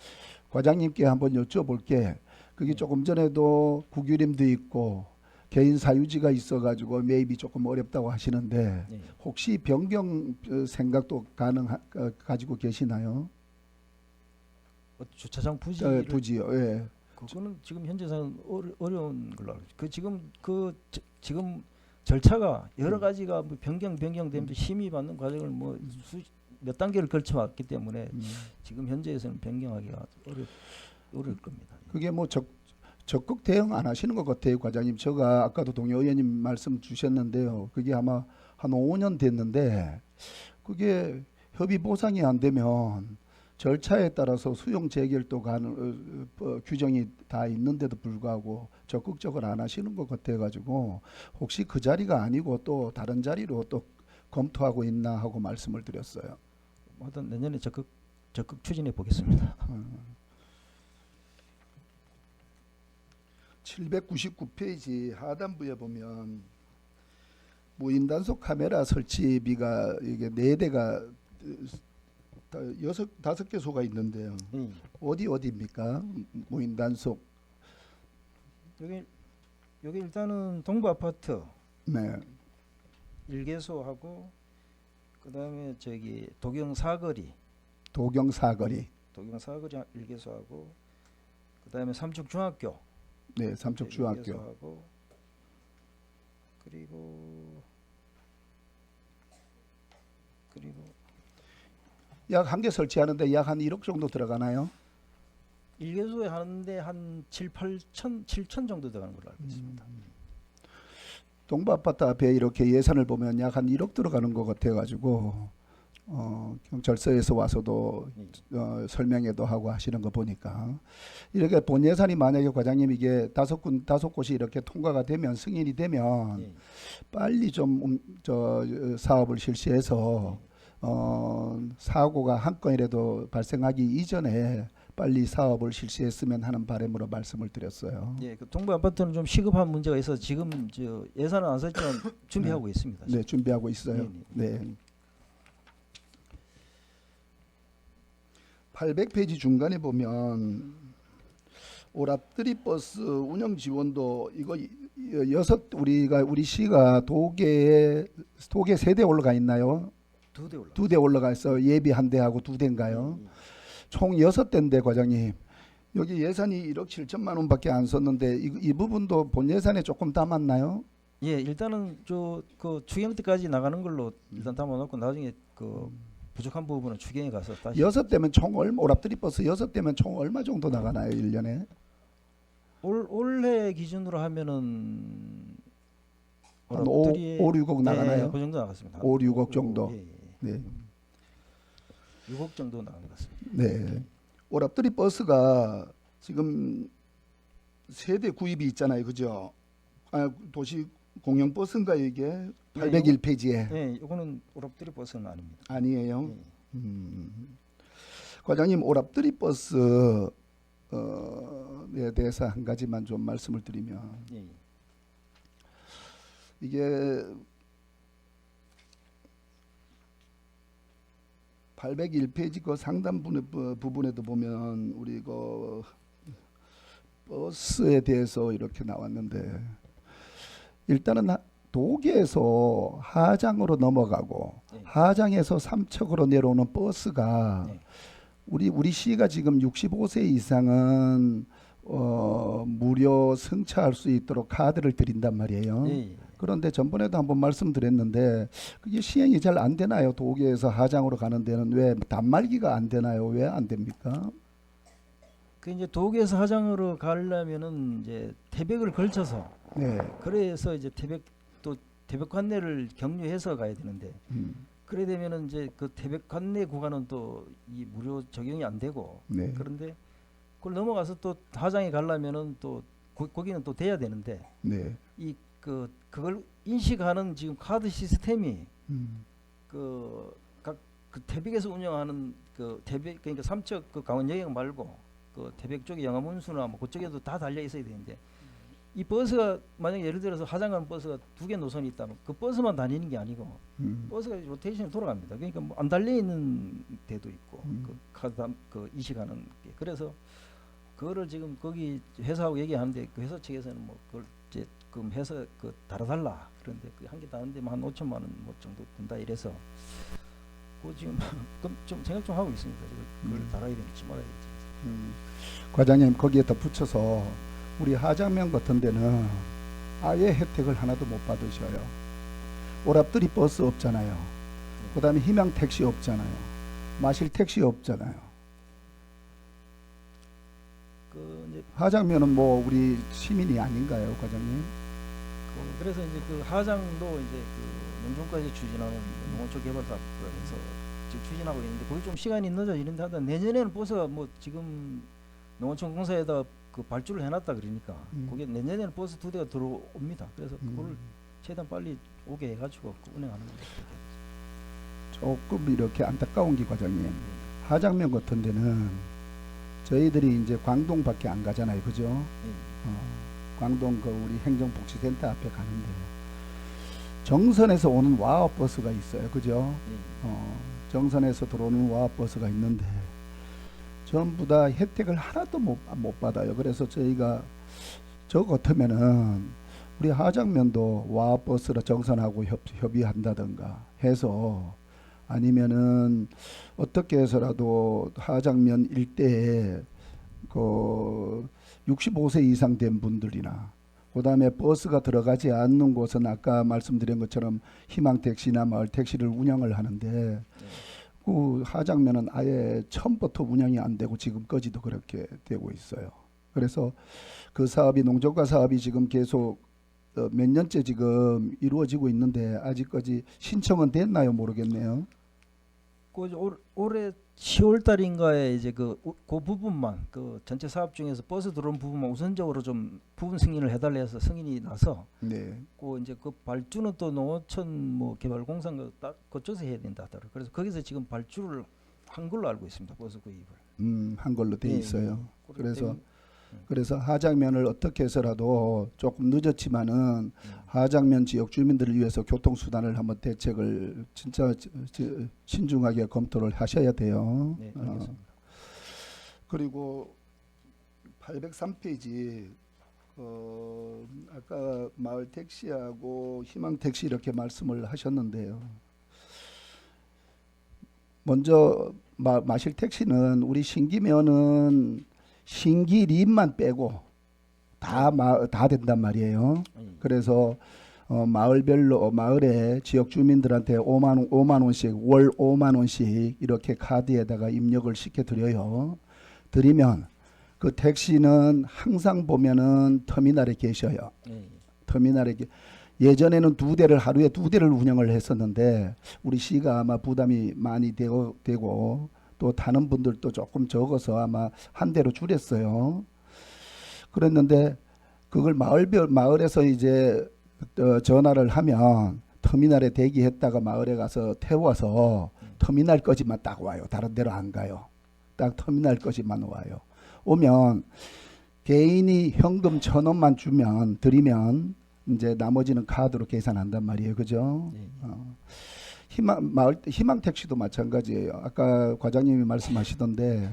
과장님께 한번 여쭤볼게. 그게 조금 전에도 국유림도 있고 개인 사유지가 있어가지고 매입이 조금 어렵다고 하시는데 혹시 변경 생각도 가지고 계시나요? 주차장 부지요. 예. 그거는 지금 현재상 어려운 걸로 알고 있어요. 지금 절차가 여러 가지가 뭐 변경되면서 심의 받는 과정을 뭐 몇 단계를 걸쳐 왔기 때문에 지금 현재에서는 변경하기가 어려울 겁니다. 그게 뭐 적극 대응 안 하시는 것 같아요, 과장님. 제가 아까도 동료 의원님 말씀 주셨는데요. 그게 아마 한 5년 됐는데 그게 협의 보상이 안 되면 절차에 따라서 수용 재결도 규정이 다 있는데도 불구하고 적극적으로 안 하시는 것 같아가지고 혹시 그 자리가 아니고 또 다른 자리로 또 검토하고 있나 하고 말씀을 드렸어요. 하여튼 내년에 적극 추진해 보겠습니다. 799페이지 하단부에 보면 무인 단속 카메라 설치비가 이게 4대가 5개소가 있는데요. 어디입니까? 무인 단속. 여기 일단은 동부 아파트 네. 1개소하고 그다음에 저기 도경 사거리 도경 사거리 1개소하고 그다음에 삼척 중학교 네, 삼척 중학교. 1개소하고 그리고 약 한 개 설치하는데 약 한 1억 정도 들어가나요? 1개소에 하는데 한 7천 정도 들어가는 걸로 알고 있습니다. 동부 아파트 앞에 이렇게 예산을 보면 약 한 1억 들어가는 것 같아가지고 경찰서에서 와서도 설명회도 하고 하시는 거 보니까 이렇게 본 예산이 만약에 과장님 이게 5곳이 이렇게 통과가 되면 승인이 되면 빨리 좀 사업을 실시해서 사고가 한 건이라도 발생하기 이전에 빨리 사업을 실시했으면 하는 바람으로 말씀을 드렸어요. 예, 그 동부 아파트는 좀 시급한 문제가 있어서 지금 예산은 안 썼지만 준비하고 있습니다. 네, 준비하고 있어요. 네. 800페이지 중간에 보면 오랍들이 버스 운영 지원도 이거 우리 시가 도계 3대 올라가 있나요? 2대 올라가 있어. 예비 한 대하고 2대인가요? 총 6대인데 과장님 여기 예산이 1억 7천만 원밖에 안 썼는데 이 부분도 본 예산에 조금 담았나요? 예, 일단은 저 그 추경 때까지 나가는 걸로 일단 담아놓고 나중에 그 부족한 부분은 추경에 가서 다시 6대면 총 얼마 오랍들이 버스 6대면 총 얼마 정도 나가나요 1년에? 올해 기준으로 하면은 한 5, 6억 나가나요? 예, 그 정도 나갔습니다. 5, 6억 정도. 예, 예. 네. 6억 정도 나간 것 같습니다. 네. 오랍들이 버스가 지금 세대 구입이 있잖아요. 그죠? 도시 공영 버스인가 이게 801페이지에 예, 이거는 오랍들이 버스는 아닙니다. 아니에요. 예. 과장님 오랍들이 버스에 대해서 한 가지만 좀 말씀을 드리면 예, 예. 이게 801페이지 그 상단 부분에도 보면 우리 그 버스에 대해서 이렇게 나왔는데 일단은 도계에서 하장으로 넘어가고 네. 하장에서 삼척으로 내려오는 버스가 네. 우리 시가 지금 65세 이상은 무료 승차할 수 있도록 카드를 드린단 말이에요. 예, 예. 그런데 전번에도 한번 말씀드렸는데 그게 시행이 잘 안 되나요? 도계에서 하장으로 가는 데는 왜 단말기가 안 되나요? 왜 안 됩니까? 그 이제 도계에서 하장으로 가려면은 이제 태백을 걸쳐서 네. 그래서 이제 태백 관내를 경유해서 가야 되는데 그래 되면은 이제 그 태백 관내 구간은 또 이 무료 적용이 안 되고 네. 그런데 그걸 넘어가서 또 하장에 가려면은 또 거기는 또 돼야 되는데 네. 이 그걸 인식하는 지금 카드 시스템이 각 그 태백에서 운영하는 그 태백 그러니까 삼척 그 강원역역 말고 그 태백 쪽에 영암운수나 뭐 그쪽에도 다 달려 있어야 되는데 이 버스가 만약 예를 들어서 하장 가는 버스가 2개 노선이 있다면 그 버스만 다니는 게 아니고 버스가 로테이션이 돌아갑니다. 그러니까 뭐 안 달려 있는 데도 있고 그 카드 그 인식하는 게 그래서 그거를 지금 거기 회사하고 얘기하는데 그 회사 측에서는 뭐 그걸 이제 그 해서 그 달아달라 그런데 그 한 개 다는데 한 5천만 원 뭐 정도 든다 이래서 그 지금 좀 생각 좀 하고 있습니다. 그걸 달아야 될지 말아야 될지. 과장님 거기에 더 붙여서 우리 하장면 같은 데는 아예 혜택을 하나도 못 받으셔요. 오랍들이 버스 없잖아요. 그다음에 희망 택시 없잖아요. 마실 택시 없잖아요. 그 이제 하장면은 뭐 우리 시민이 아닌가요, 과장님? 그래서 이제 그 하장도 이제 그 농촌까지 추진하는 농어촌 개발 사업에서 지금 추진하고 있는데 거기 좀 시간이 늦어지는데 하다 내년에는 버스가 뭐 지금 농어촌 공사에다 그 발주를 해놨다 그러니까 그게 내년에는 버스 2대가 들어옵니다. 그래서 그걸 최대한 빨리 오게 해가지고 그 운행하는 거예요. 조금 이렇게 안타까운 게 과장님 하장면 같은 데는 저희들이 이제 광동밖에 안 가잖아요, 그죠? 광동 그 우리 행정복지센터 앞에 가는데 정선에서 오는 와업 버스가 있어요, 그죠? 정선에서 들어오는 와업 버스가 있는데 전부 다 혜택을 하나도 못 받아요. 그래서 저희가 저 같으면은 우리 하장면도 와업 버스라 정선하고 협의한다든가 해서 아니면은 어떻게 해서라도 하장면 일대에 그 65세 이상 된 분들이나 그다음에 버스가 들어가지 않는 곳은 아까 말씀드린 것처럼 희망택시나 마을택시를 운영을 하는데 그 하장면은 아예 처음부터 운영이 안 되고 지금까지도 그렇게 되고 있어요. 그래서 그 사업이 농정과 사업이 지금 계속 몇 년째 지금 이루어지고 있는데 아직까지 신청은 됐나요? 모르겠네요. 그 올해 10월 달인가에 이제 그 부분만 그 전체 사업 중에서 버스 들어온 부분만 우선적으로 좀 부분 승인을 해달라 해서 승인이 나서 네. 그 이제 그 발주는 또 농어촌 뭐 개발공사가 딱 그쪽에서 해야 된다 하더라고요. 그래서 거기서 지금 발주를 한 걸로 알고 있습니다. 버스 구입을. 한 걸로 돼 예, 있어요. 예. 그래서 하장면을 어떻게 해서라도 조금 늦었지만은 하장면 지역 주민들을 위해서 교통수단을 한번 대책을 진짜 신중하게 검토를 하셔야 돼요. 네, 알겠습니다. 그리고 803페이지 아까 마을 택시하고 희망 택시 이렇게 말씀을 하셨는데요. 먼저 마실 택시는 우리 신기면은 신기림만 빼고 다 된단 말이에요. 그래서 마을별로 마을에 지역 주민들한테 5만 원씩 월 5만 원씩 이렇게 카드에다가 입력을 시켜 드려요. 드리면 그 택시는 항상 보면은 터미널에 계셔요. 터미널에 예전에는 하루에 두 대를 운영을 했었는데 우리 시가 아마 부담이 많이 되고 또 타는 분들도 조금 적어서 아마 한 대로 줄였어요. 그랬는데 그걸 마을에서 이제 전화를 하면 터미널에 대기했다가 마을에 가서 태워서 터미널까지만 딱 와요. 다른 데로 안 가요. 딱 터미널까지만 와요. 오면 개인이 현금 1,000원만 드리면 이제 나머지는 카드로 계산한단 말이에요. 그죠? 희망 택시도 마찬가지예요. 아까 과장님이 말씀하시던데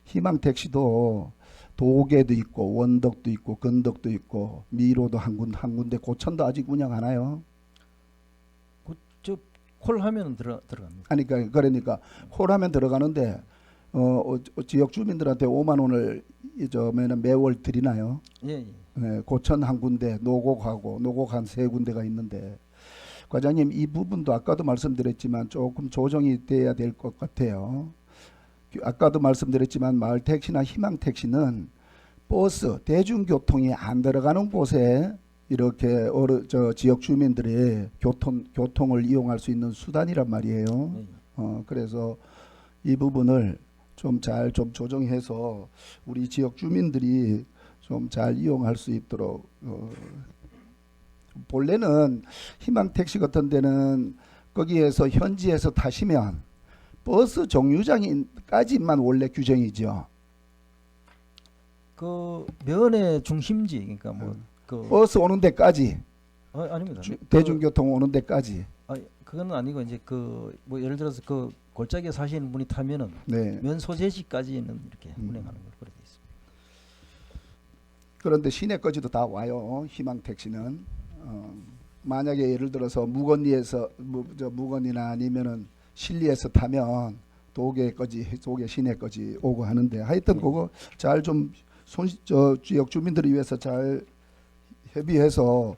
희망 택시도 도계도 있고 원덕도 있고 건덕도 있고 미로도 한 군데 고천도 아직 운영하나요? 저 콜하면 들어갑니다. 아니 그러니까 콜하면 들어가는데 지역 주민들한테 5만 원을 매월 드리나요? 예. 네, 고천 한 군데, 노곡 한 3군데가 있는데 과장님 이 부분도 아까도 말씀드렸지만 조금 조정이 돼야 될 것 같아요. 아까도 말씀드렸지만 마을 택시나 희망 택시는 버스, 대중교통이 안 들어가는 곳에 이렇게 지역 주민들이 교통을 이용할 수 있는 수단이란 말이에요. 그래서 이 부분을 좀 조정해서 우리 지역 주민들이 좀 잘 이용할 수 있도록 본래는 희망 택시 같은 데는 거기에서 현지에서 타시면 버스 정류장까지만 원래 규정이죠. 그 면의 중심지 그러니까 그 버스 오는 데까지 아닙니다. 대중교통 오는 데까지. 그건 아니고 이제 그 뭐 예를 들어서 그 골짜기에 사시는 분이 타면은 네. 면 소재지까지는 이렇게 운행하는 걸로 그렇게 돼 있습니다. 그런데 시내까지도 다 와요. 희망 택시는 만약에 예를 들어서 무건리에서 무건리나 아니면은 실리에서 타면 도계 시내까지 오고 하는데 하여튼 그거 잘 좀 지역 주민들을 위해서 잘 협의해서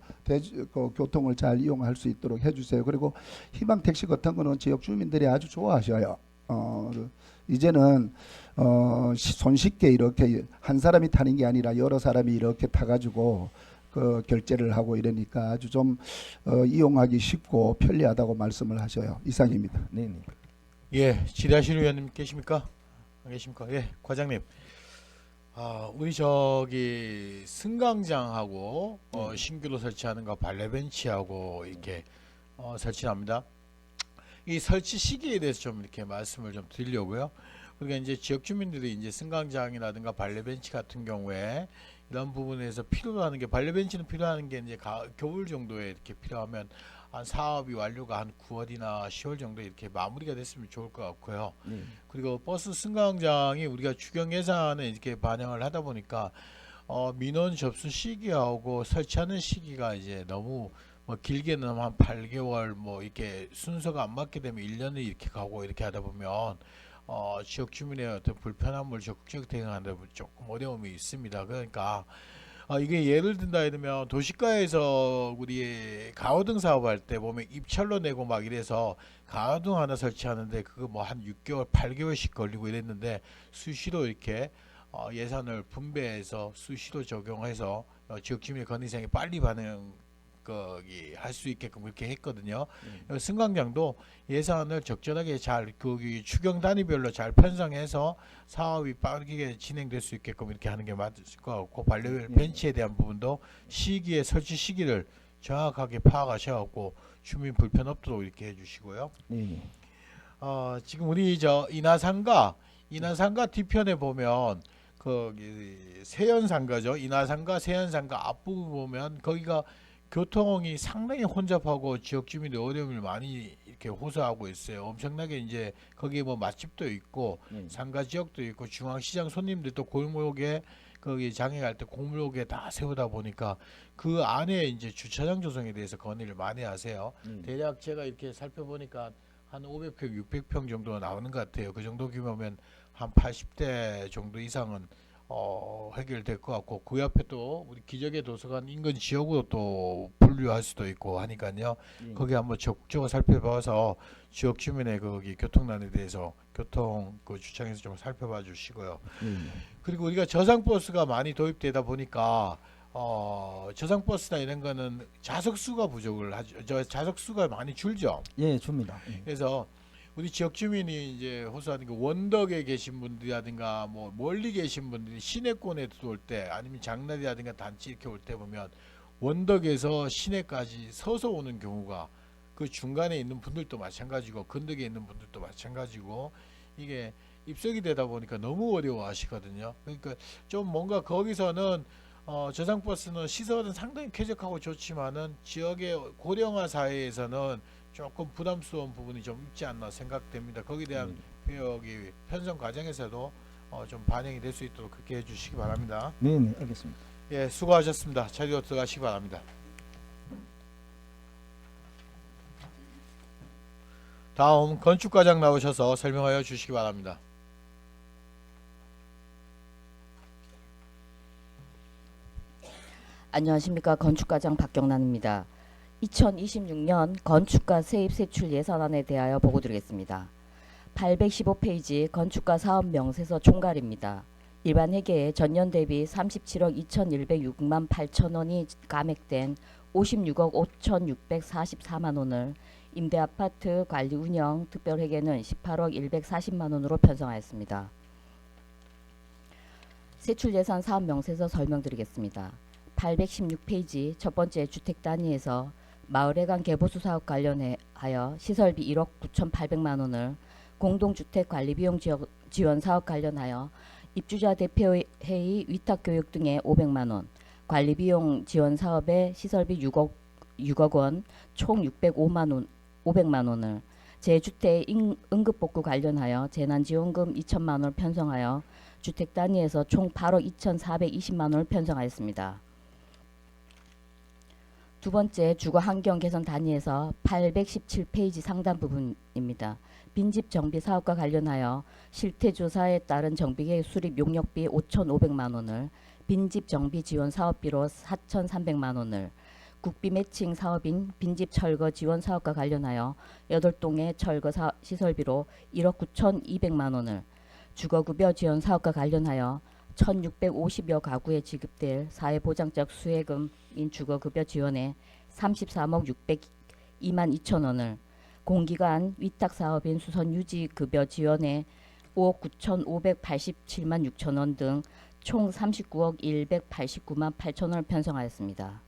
교통을 잘 이용할 수 있도록 해주세요. 그리고 희망 택시 같은 거는 지역 주민들이 아주 좋아하셔요. 이제는 손쉽게 이렇게 한 사람이 타는 게 아니라 여러 사람이 이렇게 타가지고 그 결제를 하고 이러니까 아주 좀 이용하기 쉽고 편리하다고 말씀을 하셔요. 이상입니다. 네. 예, 지라실 의원님 계십니까? 안 계십니까? 예, 과장님. 우리 승강장하고 신규로 설치하는 거 발레벤치하고 이렇게 설치합니다. 이 설치 시기에 대해서 좀 이렇게 말씀을 좀 드리려고요. 그러니까 이제 지역 주민들이 이제 승강장이라든가 발레벤치 같은 경우에 이런 부분에서 필요하는 게 발레벤치는 필요한 게 이제 겨울 정도에 이렇게 필요하면 한 사업이 완료가 한 9월이나 10월 정도에 이렇게 마무리가 됐으면 좋을 것 같고요. 그리고 버스 승강장이 우리가 추경 예산에 이렇게 반영을 하다 보니까 민원 접수 시기하고 설치하는 시기가 이제 너무 뭐 길게는 한 8개월 뭐 이렇게 순서가 안 맞게 되면 1년을 이렇게 가고 이렇게 하다 보면 지역 주민의 어떤 불편함을 적극적 대응하는 데 조금 어려움이 있습니다. 그러니까 이게 예를 든다 이러면 도시가에서 우리 가로등 사업할 때 보면 입찰로 내고 막 이래서 가로등 하나 설치하는데 그거 뭐 한 6개월, 8개월씩 걸리고 이랬는데 수시로 이렇게 예산을 분배해서 수시로 적용해서 지역 주민의 건의사항에 빨리 반응 할 수 있게끔 그렇게 했거든요. 승강장도 예산을 적절하게 잘 거기 추경 단위별로 잘 편성해서 사업이 빠르게 진행될 수 있게끔 이렇게 하는 게 맞을 것 같고 발레벤치에 대한 부분도 시기에 설치 시기를 정확하게 파악하셔갖고 주민 불편 없도록 이렇게 해주시고요. 지금 우리 인하상가 뒤편에 보면 거기 세연상가죠. 인하상가 세연상가 앞부분 보면 거기가 교통이 상당히 혼잡하고 지역 주민들 어려움을 많이 이렇게 호소하고 있어요. 엄청나게 이제 거기에 뭐 맛집도 있고 상가 지역도 있고 중앙시장 손님들도 골목에 거기 장에 갈 때 골목에 다 세우다 보니까 그 안에 이제 주차장 조성에 대해서 건의를 많이 하세요. 대략 제가 이렇게 살펴보니까 한 500평, 600평 정도 나오는 것 같아요. 그 정도 규모면 한 80대 정도 이상은 해결될 것 같고 그 옆에 또 우리 기적의 도서관 인근 지역으로 또 분류할 수도 있고 하니까요. 예. 거기 한번 적극적으로 살펴봐서 지역 주민의 거기 교통난에 대해서 교통 그 주창에서 좀 살펴봐 주시고요. 예. 그리고 우리가 저상버스가 많이 도입되다 보니까 저상버스나 이런 거는 좌석수가 부족을 하죠. 좌석수가 많이 줄죠. 예, 줍니다. 예. 그래서 우리 지역 주민이 이제 호소하는 그 원덕에 계신 분들이라든가 뭐 멀리 계신 분들이 시내권에 들어올 때 아니면 장날이라든가 단지 이렇게 올 때 보면 원덕에서 시내까지 서서 오는 경우가 그 중간에 있는 분들도 마찬가지고 근덕에 있는 분들도 마찬가지고 이게 입석이 되다 보니까 너무 어려워하시거든요. 그러니까 좀 뭔가 거기서는 저상버스는 시설은 상당히 쾌적하고 좋지만은 지역의 고령화 사회에서는 조금 부담스러운 부분이 좀 있지 않나 생각됩니다. 거기에 대한 여기 편성 과정에서도 좀 반영이 될 수 있도록 그렇게 해주시기 바랍니다. 네, 네, 알겠습니다. 예, 수고하셨습니다. 자리로 들어가시기 바랍니다. 다음 건축과장 나오셔서 설명하여 주시기 바랍니다. 안녕하십니까. 건축과장 박경란입니다. 2026년 건축가 세입 세출 예산안에 대하여 보고드리겠습니다. 815페이지 건축가 사업 명세서 총괄입니다. 일반 회계에 전년 대비 37억 2,106만 8천 원이 감액된 56억 5,644만 원을 임대아파트 관리 운영 특별회계는 18억 140만 원으로 편성하였습니다. 세출 예산 사업 명세서 설명드리겠습니다. 816페이지 첫 번째 주택 단위에서 마을회관 개보수 사업 관련하여 시설비 1억 9,800만 원을 공동주택 관리비용 지원 사업 관련하여 입주자 대표회의 위탁교육 등에 500만 원, 관리비용 지원 사업에 시설비 6억 원, 총 500만 원을 재주택 응급복구 관련하여 재난지원금 2천만 원을 편성하여 주택 단위에서 총 8억 2,420만 원을 편성하였습니다. 두 번째 주거 환경 개선 단위에서 817페이지 상단 부분입니다. 빈집 정비 사업과 관련하여 실태조사에 따른 정비계 수립 용역비 5,500만 원을 빈집 정비 지원 사업비로 4,300만 원을 국비 매칭 사업인 빈집 철거 지원 사업과 관련하여 8동의 철거 시설비로 1억 9,200만 원을 주거급여 지원 사업과 관련하여 1,650여 가구에 지급될 사회보장적 수혜금인 주거급여 지원에 33억 602만 2천 원을 공기관 위탁사업인 수선유지급여 지원에 5억 9,587만 6천 원 등 총 39억 189만 8천 원을 편성하였습니다.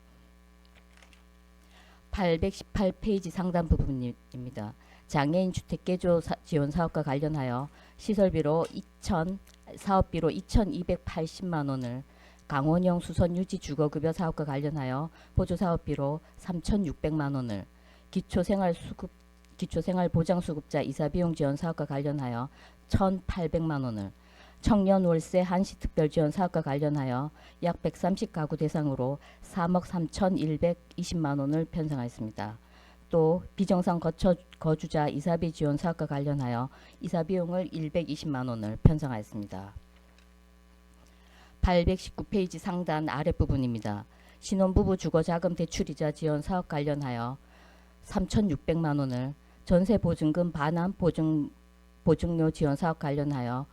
818페이지 상단 부분입니다. 장애인 주택 개조 지원 사업과 관련하여 시설비로 사업비로 2,280만 원을 강원형 수선 유지 주거급여 사업과 관련하여 보조 사업비로 3,600만 원을 기초생활보장수급자 이사비용 지원 사업과 관련하여 1,800만 원을 청년 월세 한시 특별 지원 사업과 관련하여 약 130가구 대상으로 3억 3,120만 원을 편성하였습니다. 또 비정상 거주자 이사비 지원 사업과 관련하여 이사비용을 120만 원을 편성하였습니다. 819페이지 상단 아랫부분입니다. 신혼부부 주거자금 대출이자 지원 사업 관련하여 3,600만 원을 전세보증금 반환 보증료 지원 사업 관련하여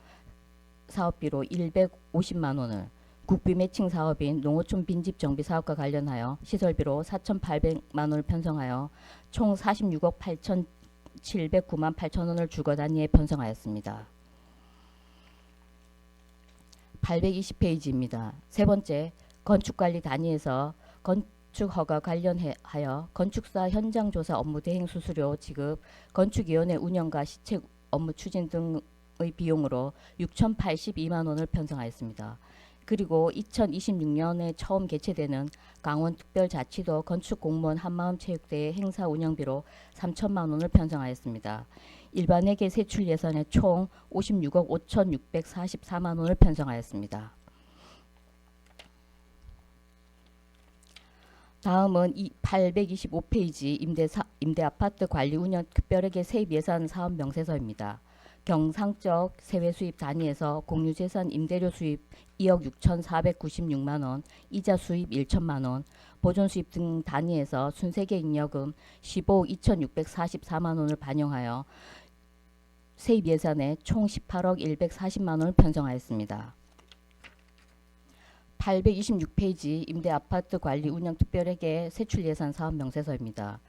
사업비로 150만 원을 국비 매칭 사업인 농어촌 빈집 정비 사업과 관련하여 시설비로 4,800만 원을 편성하여 총 46억 8,709만 8천 원을 주거 단위에 편성하였습니다. 820페이지입니다. 세 번째, 건축관리 단위에서 건축허가 관련하여 건축사 현장조사 업무 대행 수수료 지급, 건축위원회 운영과 시책 업무 추진 등의 비용으로 6,082만 원을 편성하였습니다. 그리고 2026년에 처음 개최되는 강원특별자치도 건축공무원 한마음체육대회 행사 운영비로 3천만 원을 편성하였습니다. 일반회계 세출 예산에 총 56억 5,644만 원을 편성하였습니다. 다음은 825페이지 임대아파트 관리 운영 특별회계 세입 예산 사업 명세서입니다. 경상적 세외 수입 단위에서 공유재산 임대료 수입 2억 6,496만 원, 이자 수입 1천만 원, 보존 수입 등 단위에서 순세계 잉여금 15억 2,644만 원을 반영하여 세입 예산에 총 18억 140만 원을 편성하였습니다. 826페이지 임대 아파트 관리 운영 특별회계 세출 예산 사업 명세서입니다.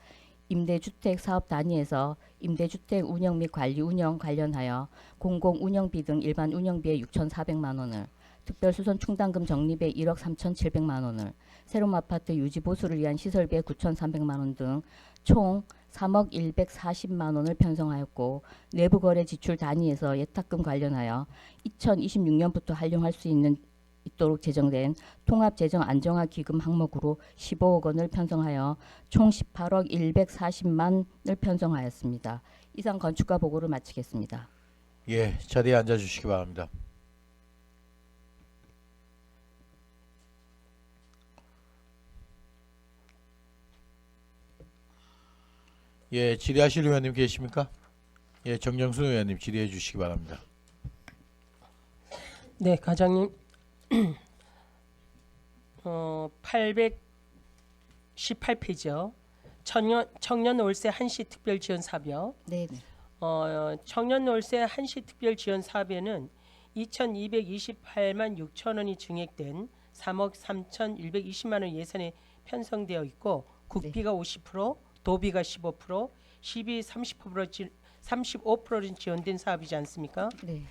임대주택 사업 단위에서 임대주택 운영 및 관리 운영 관련하여 공공 운영비 등 일반 운영비에 6,400만 원을, 특별수선 충당금 적립에 1억 3,700만 원을, 새로운 아파트 유지 보수를 위한 시설비에 9,300만 원 등 총 3억 140만 원을 편성하였고, 내부 거래 지출 단위에서 예탁금 관련하여 2026년부터 활용할 수 있도록 제정된 통합재정 안정화 기금 항목으로 15억 원을 편성하여 총 18억 140만을 편성하였습니다. 이상 건축가 보고를 마치겠습니다. 예, 자리에 앉아 주시기 바랍니다. 예, 질의하실 의원님 계십니까? 예, 정정순 의원님 질의해 주시기 바랍니다. 네, 과장님. 818페이지요. 청년 월세 한시 특별 지원 사업이요. 네. 청년 월세 한시 특별 지원 사업에는 2,228만 6천 원이 증액된 3억 3,120만 원 예산에 편성되어 있고, 국비가 50%, 도비가 15%, 시비 35%는 지원된 사업이지 않습니까? 네.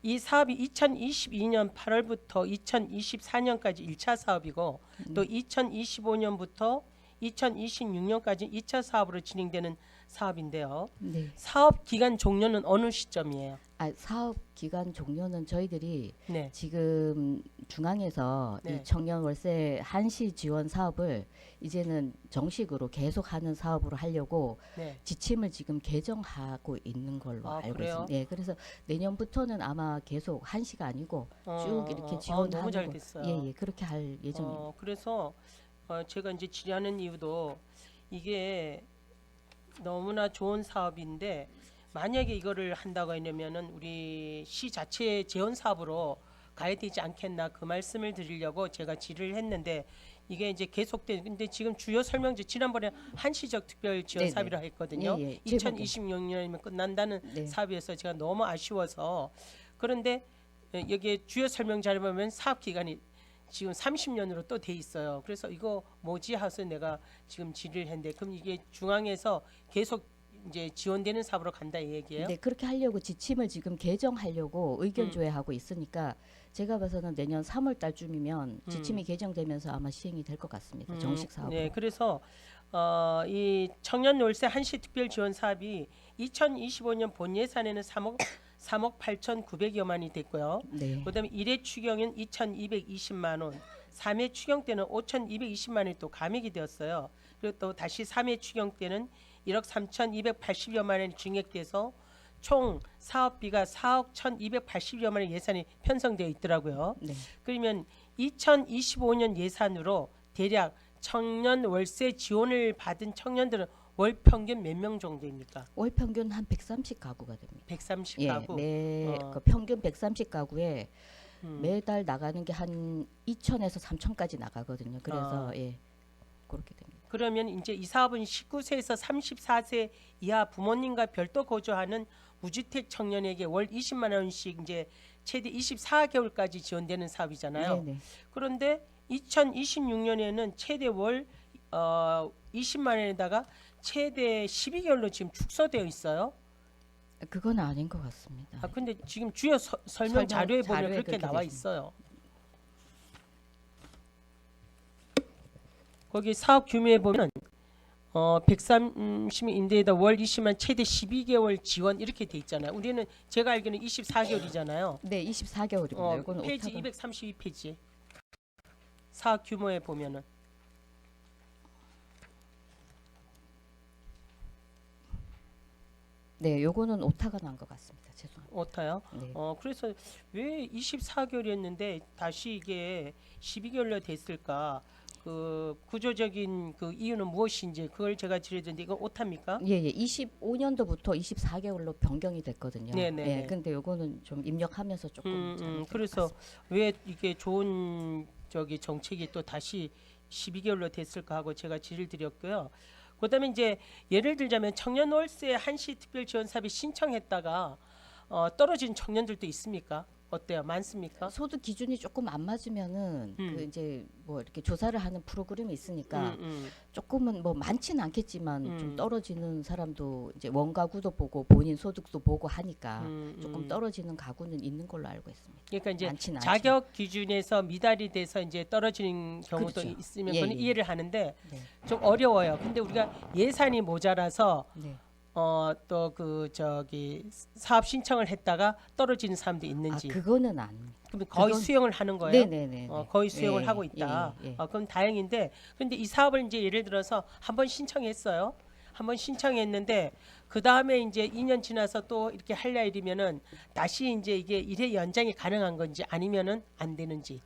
이 사업이 2022년 8월부터 2024년까지 1차 사업이고, 또 2025년부터 2026년까지 2차 사업으로 진행되는 사업인데요. 네. 사업 기간 종료는 어느 시점이에요? 사업 기간 종료는 저희들이 네. 지금 중앙에서 네. 이 청년 월세 한시 지원 사업을 이제는 정식으로 계속하는 사업으로 하려고 네. 지침을 지금 개정하고 있는 걸로 알고 그래요? 있습니다. 예, 그래서 내년부터는 아마 계속 한시가 아니고 쭉 이렇게 지원하는 너무 잘 거- 됐어요. 예, 그렇게 할 예정입니다. 그래서 제가 이제 질의하는 이유도 이게 너무나 좋은 사업인데, 만약에 이거를 한다고 하려면은 우리 시 자체 재원 사업으로 가야 되지 않겠나, 그 말씀을 드리려고 제가 질의를 했는데, 이게 이제 계속된, 근데 지금 주요 설명지 지난번에 한시적 특별 지원 네네. 사업이라 했거든요. 예, 예. 2026년이면 끝난다는 네. 사업이어서 제가 너무 아쉬워서. 그런데 여기에 주요 설명 자료 보면 사업 기간이 지금 30년으로 또 돼 있어요. 그래서 이거 뭐지 해서 내가 지금 질의를 했는데, 그럼 이게 중앙에서 계속 이제 지원되는 사업으로 간다 이 얘기예요? 네, 그렇게 하려고 지침을 지금 개정하려고 의견 음. 조회하고 있으니까 제가 봐서는 내년 3월 달쯤이면 지침이 개정되면서 아마 시행이 될 것 같습니다. 정식 사업으로. 네, 그래서 이 청년 월세 한시 특별 지원 사업이 2025년 본 예산에는 3억 8,900여만이 됐고요. 네. 그다음에 1회 추경은 2,220만 원, 3회 추경 때는 5,220만 원이 또 감액이 되었어요. 그리고 또 다시 3회 추경 때는 1억 3,280여만 원이 증액돼서 총 사업비가 4억 1,280여만 원 예산이 편성되어 있더라고요. 네. 그러면 2025년 예산으로 대략 청년 월세 지원을 받은 청년들은 월 평균 몇 명 정도입니까? 월 평균 한 130 가구가 됩니다. 130 예, 가구. 그 평균 130 가구에 음. 매달 나가는 게 한 2천에서 3천까지 나가거든요. 그래서 예, 그렇게 됩니다. 그러면 이제 이 사업은 19세에서 34세 이하 부모님과 별도 거주하는 무주택 청년에게 월 20만 원씩 이제 최대 24개월까지 지원되는 사업이잖아요. 네네. 그런데 2026년에는 최대 월 20만 원에다가 최대 12개월로 지금 축소되어 있어요. 그건 아닌 것 같습니다. 근데 지금 주요 설명 설명 자료에 보면 자료에 그렇게 그렇게 나와 되어 있어요. 거기 사업 규모에 보면 130인 임대에다 월 20만 최대 12개월 지원 이렇게 돼 있잖아요. 우리는 제가 알기로는 24개월이잖아요. 네, 24개월입니다. 이거는 페이지 오타가- 232페이지 사업 규모에 보면은 네, 요거는 오타가 난 것 같습니다. 죄송합니다. 오타요. 네. 그래서 왜 24개월이었는데 다시 이게 12개월로 됐을까? 그 구조적인 그 이유는 무엇인지 그걸 제가 드리는데 이건 오타입니까? 예, 예. 25년도부터 24개월로 변경이 됐거든요. 네네네. 예, 근데 요거는 좀 입력하면서 조금 잘못된 것 그래서 같습니다. 왜 이게 좋은 저기 정책이 또 다시 12개월로 됐을까 하고 제가 질의를 드렸고요. 그다음에 이제 예를 들자면 청년 월세 한시 특별 지원 사업에 신청했다가 떨어진 청년들도 있습니까? 어때요? 많습니까? 소득 기준이 조금 안 맞으면은 그 이제 뭐 이렇게 조사를 하는 프로그램이 있으니까 조금은 뭐 많지는 않겠지만 좀 떨어지는 사람도 이제 원가구도 보고 본인 소득도 보고 하니까 조금 떨어지는 가구는 있는 걸로 알고 있습니다. 그러니까 이제 많지는 자격 기준에서 미달이 돼서 이제 떨어지는 경우도 그렇죠. 있으면 예, 그건 예. 이해를 하는데 네. 좀 어려워요. 근데 우리가 예산이 모자라서 네. 또 그 저기 사업 신청을 했다가 떨어지는 사람도 아, 있는지 그거는 안. 그럼 거의 그건- 수용을 하는 거예요. 네네네. 거의 수용을 예, 하고 있다. 예, 예. 그럼 다행인데 그런데 이 사업을 이제 예를 들어서 한번 신청했어요. 한번 신청했는데 그 다음에 이제 2년 지나서 또 이렇게 할려 이러면은 다시 이제 이게 1회 연장이 가능한 건지 아니면은 안 되는지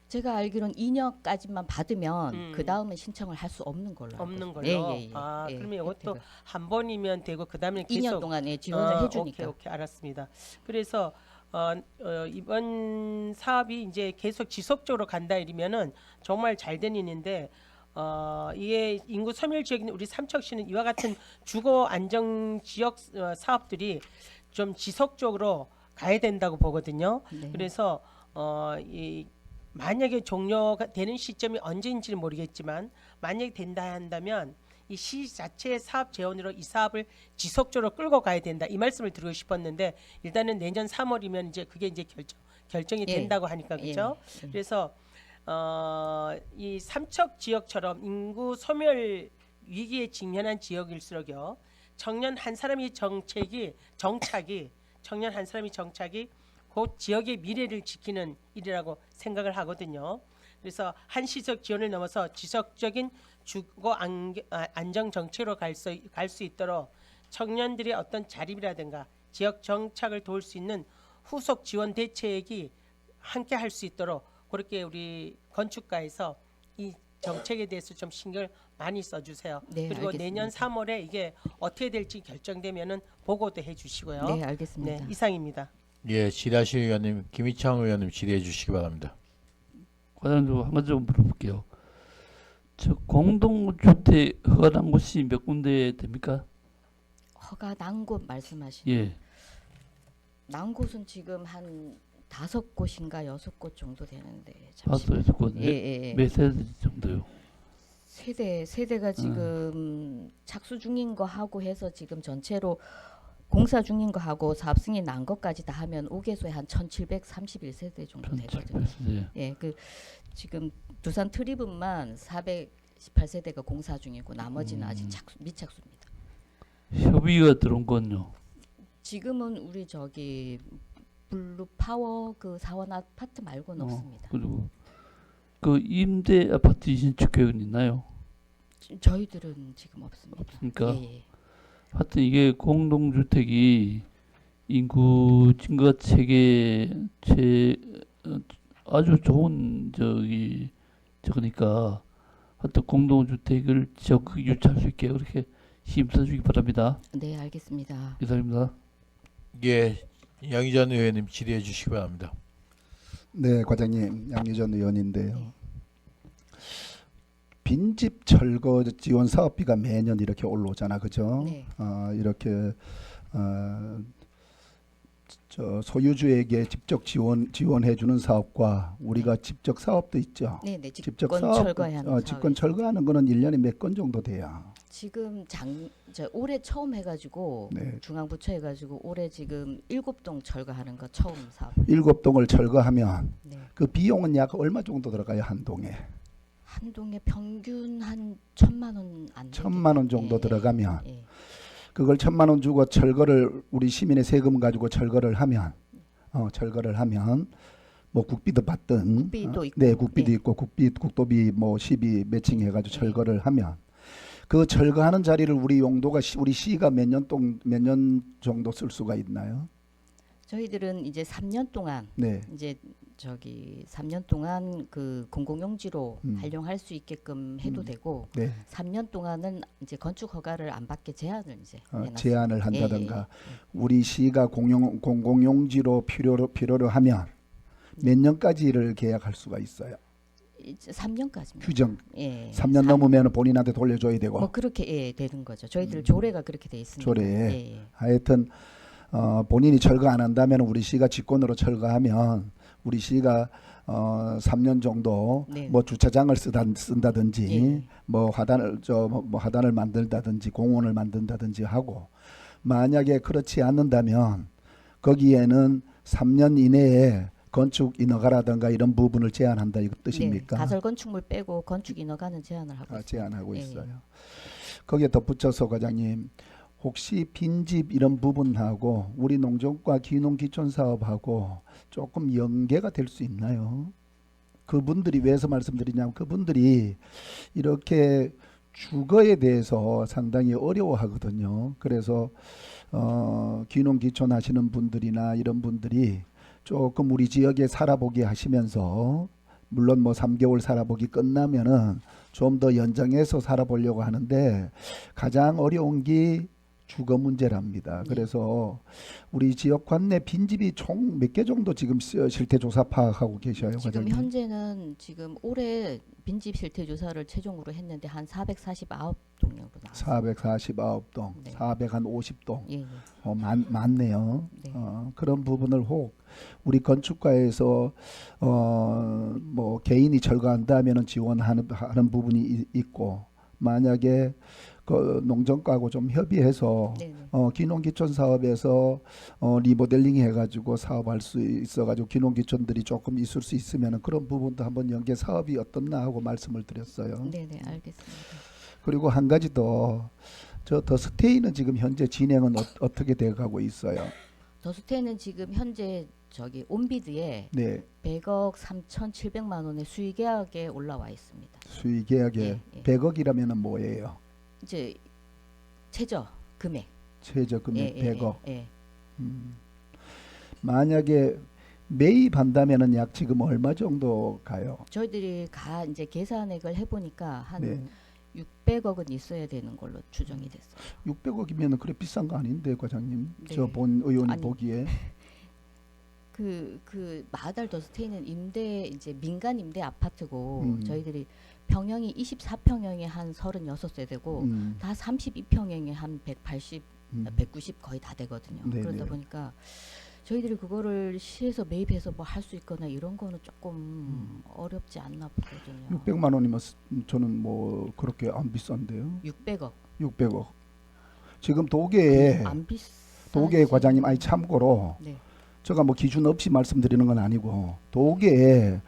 제가 알기로는 2년까지만 받으면 음. 그 다음에 신청을 할 수 없는 걸로 알고 없는 있습니다. 걸로. 예, 예, 예. 아 예, 그러면 이것도 혜택을. 한 번이면 되고 그 다음에 계속 2년 동안에 지원을 해주니까. 오케이 알았습니다. 그래서 이번 사업이 이제 계속 지속적으로 간다 이러면은 정말 잘 된 일인데 이게 인구 소멸 지역인 우리 삼척시는 이와 같은 주거 안정 지역 사업들이 좀 지속적으로 가야 된다고 보거든요. 네. 그래서 이 만약에 종료가 되는 시점이 언제인지는 모르겠지만 만약에 된다 한다면 이 시 자체의 사업 재원으로 이 사업을 지속적으로 끌고 가야 된다 이 말씀을 드리고 싶었는데 일단은 내년 3월이면 이제 그게 이제 결정이 예. 된다고 하니까 그렇죠. 예. 그래서 이 삼척 지역처럼 인구 소멸 위기에 직면한 지역일수록요 청년 한 사람이 정착이 그 지역의 미래를 지키는 일이라고 생각을 하거든요. 그래서 한시적 지원을 넘어서 지속적인 주거 안정 정책으로 갈 수 있도록 청년들의 어떤 자립이라든가 지역 정착을 도울 수 있는 후속 지원 대책이 함께 할 수 있도록 그렇게 우리 건축가에서 이 정책에 대해서 좀 신경을 많이 써주세요. 네, 그리고 알겠습니다. 내년 3월에 이게 어떻게 될지 결정되면은 보고도 해주시고요. 네, 알겠습니다. 네, 이상입니다. 예, 질의하실 의원님 김희창 의원님 질의해 주시기 바랍니다. 과장님 한 가지 좀 물어볼게요. 저 공동주택 허가난 곳이 몇 군데 됩니까? 허가 난 곳 말씀하시는 예, 난 곳은 지금 한 5곳인가 6곳 정도 되는데 봤어요. 그 예. 몇 세대 정도요? 세대가 지금 착수 중인 거 하고 해서 지금 전체로 공사 중인 거 하고 사업 승인 난 것까지 다 하면 5개소에 한 1731세대 정도 되거든요. 1700세대. 예, 그 지금 두산 트리블만 418세대가 공사 중이고 나머지는 아직 미착수입니다. 협의가 들어온 건요. 지금은 우리 저기 블루 파워 그 사원 아파트 말고는 없습니다. 그리고 그 임대 아파트 신축 계획은 있나요? 저희들은 지금 없습니다. 없으니까 예. 하여튼 이게 공동주택이 인구 증가 체계 아주 좋은 저거니까 하여튼 공동주택을 적극 유치할 수 있게 그렇게 힘써주기 바랍니다. 네, 알겠습니다. 이상입니다. 예, 양희전 의원님 질의해 주시기 바랍니다. 네, 과장님 양유전 의원인데요. 네. 빈집 철거 지원 사업비가 매년 이렇게 올라오잖아, 그죠? 네. 이렇게 저 소유주에게 직접 지원해주는 사업과 우리가 직접 사업도 있죠. 네, 네. 직접 직권 사업, 철거하는 직권 사업이 철거하는 거는 1년에 몇 건 정도 돼요. 지금 올해 처음 해가지고 네. 중앙부처 해가지고 올해 지금 7동 철거하는 거 처음 사업. 7동을 철거하면 네. 그 비용은 약 얼마 정도 들어가요, 한 동에? 한 동에 평균 한 1,000만 원 안 되게. 1,000만 원 정도 예, 들어가면 예. 그걸 1,000만 원 주고 철거를 우리 시민의 세금 가지고 철거를 하면 뭐 국비도 받든 국비도 있고, 네, 국비도 예. 있고 국도비 뭐 시비 매칭해 가지고 철거를 하면 그 철거하는 자리를 우리 용도가 우리 시가 몇 년 정도 쓸 수가 있나요? 저희들은 이제 3년 동안 네. 이제 저기 3년 동안 그 공공용지로 음. 활용할 수 있게끔 해도 되고 네. 3년 동안은 이제 건축 허가를 안 받게 제한을 이제 해놨습니다. 제한을 예, 한다든가 우리 시가 공공용지로 필요로 하면 몇 년까지를 계약할 수가 있어요. 이제 3년까지입니다. 규정 예. 3년 넘으면 본인한테 돌려줘야 되고 뭐 그렇게 예, 되는 거죠. 저희들 조례가 그렇게 돼 있습니다. 조례에. 예, 예. 하여튼 본인이 철거 안 한다면 우리 시가 직권으로 철거하면 우리 시가 3년 정도 네. 뭐 주차장을 쓴다든지 예. 뭐 화단을 만들다든지 공원을 만든다든지 하고 만약에 그렇지 않는다면 거기에는 3년 이내에 건축 인허가라든가 이런 부분을 제한한다 이 뜻입니까? 네, 가설 건축물 빼고 건축 인허가는 제한을 하고 있습니다. 제한하고 예, 있어요. 거기에 덧붙여서 과장님 혹시 빈집 이런 부분하고 우리 농정과 귀농귀촌 사업하고 조금 연계가 될 수 있나요? 그분들이 왜서 말씀드리냐면 그분들이 이렇게 주거에 대해서 상당히 어려워하거든요. 그래서 귀농귀촌 하시는 분들이나 이런 분들이 조금 우리 지역에 살아보기 하시면서 물론 뭐 3개월 살아보기 끝나면은 좀 더 연장해서 살아보려고 하는데 가장 어려운 게 주거 문제랍니다. 그래서 우리 지역 관내 빈집이 총 몇 개 정도 지금 실태 조사 파악하고 계셔요, 지금 과장님? 현재는 지금 올해 빈집 실태 조사를 최종으로 했는데 한 449동으로 나왔습니다. 449동, 네. 450동. 예, 예. 많네요. 네. 그런 부분을 혹 우리 건축가에서 뭐 개인이 철거한다면은 지원하는 부분이 있고 만약에 그 농정가하고 좀 협의해서 네, 네. 귀농귀촌 사업에서 리모델링 해가지고 사업할 수 있어가지고 귀농귀촌들이 조금 있을 수 있으면은 그런 부분도 한번 연계 사업이 어떻나 하고 말씀을 드렸어요. 네, 네, 알겠습니다. 그리고 한 가지 더. 저 더 스테이는 지금 현재 진행은 어떻게 돼가고 있어요? 더스테는 지금 현재 저기 온비드에 네, 100억 3,700만 원의 수의 계약에 올라와 있습니다. 수의 계약에 예, 예. 100억이라면은 뭐예요? 이제 최저 금액 최저 금액 예, 예, 100억. 예. 만약에 매입한다면은 약 지금 얼마 정도 가요? 저희들이 이제 계산액을 해보니까 한 네, 600억은 있어야 되는 걸로 추정이 됐어요. 600억이면은 그래 비싼 거 아닌데 과장님? 네. 저 본 의원이 아니, 보기에 그 마달 더스테이는 이제 민간 임대 아파트고 저희들이 평형이 24평형에 한 36세대고 다 32평형에 한 180, 190 거의 다 되거든요. 네네. 그러다 보니까 저희들이 그거를 시에서 매입해서 뭐 할 수 있거나 이런 거는 조금 어렵지 않나 보거든요. 600만 원이면 저는 뭐 그렇게 안 비싼데요. 600억. 600억. 지금 도계에 안 비싸. 도계 과장님 아니 참고로 네. 제가 뭐 기준 없이 말씀드리는 건 아니고 도계에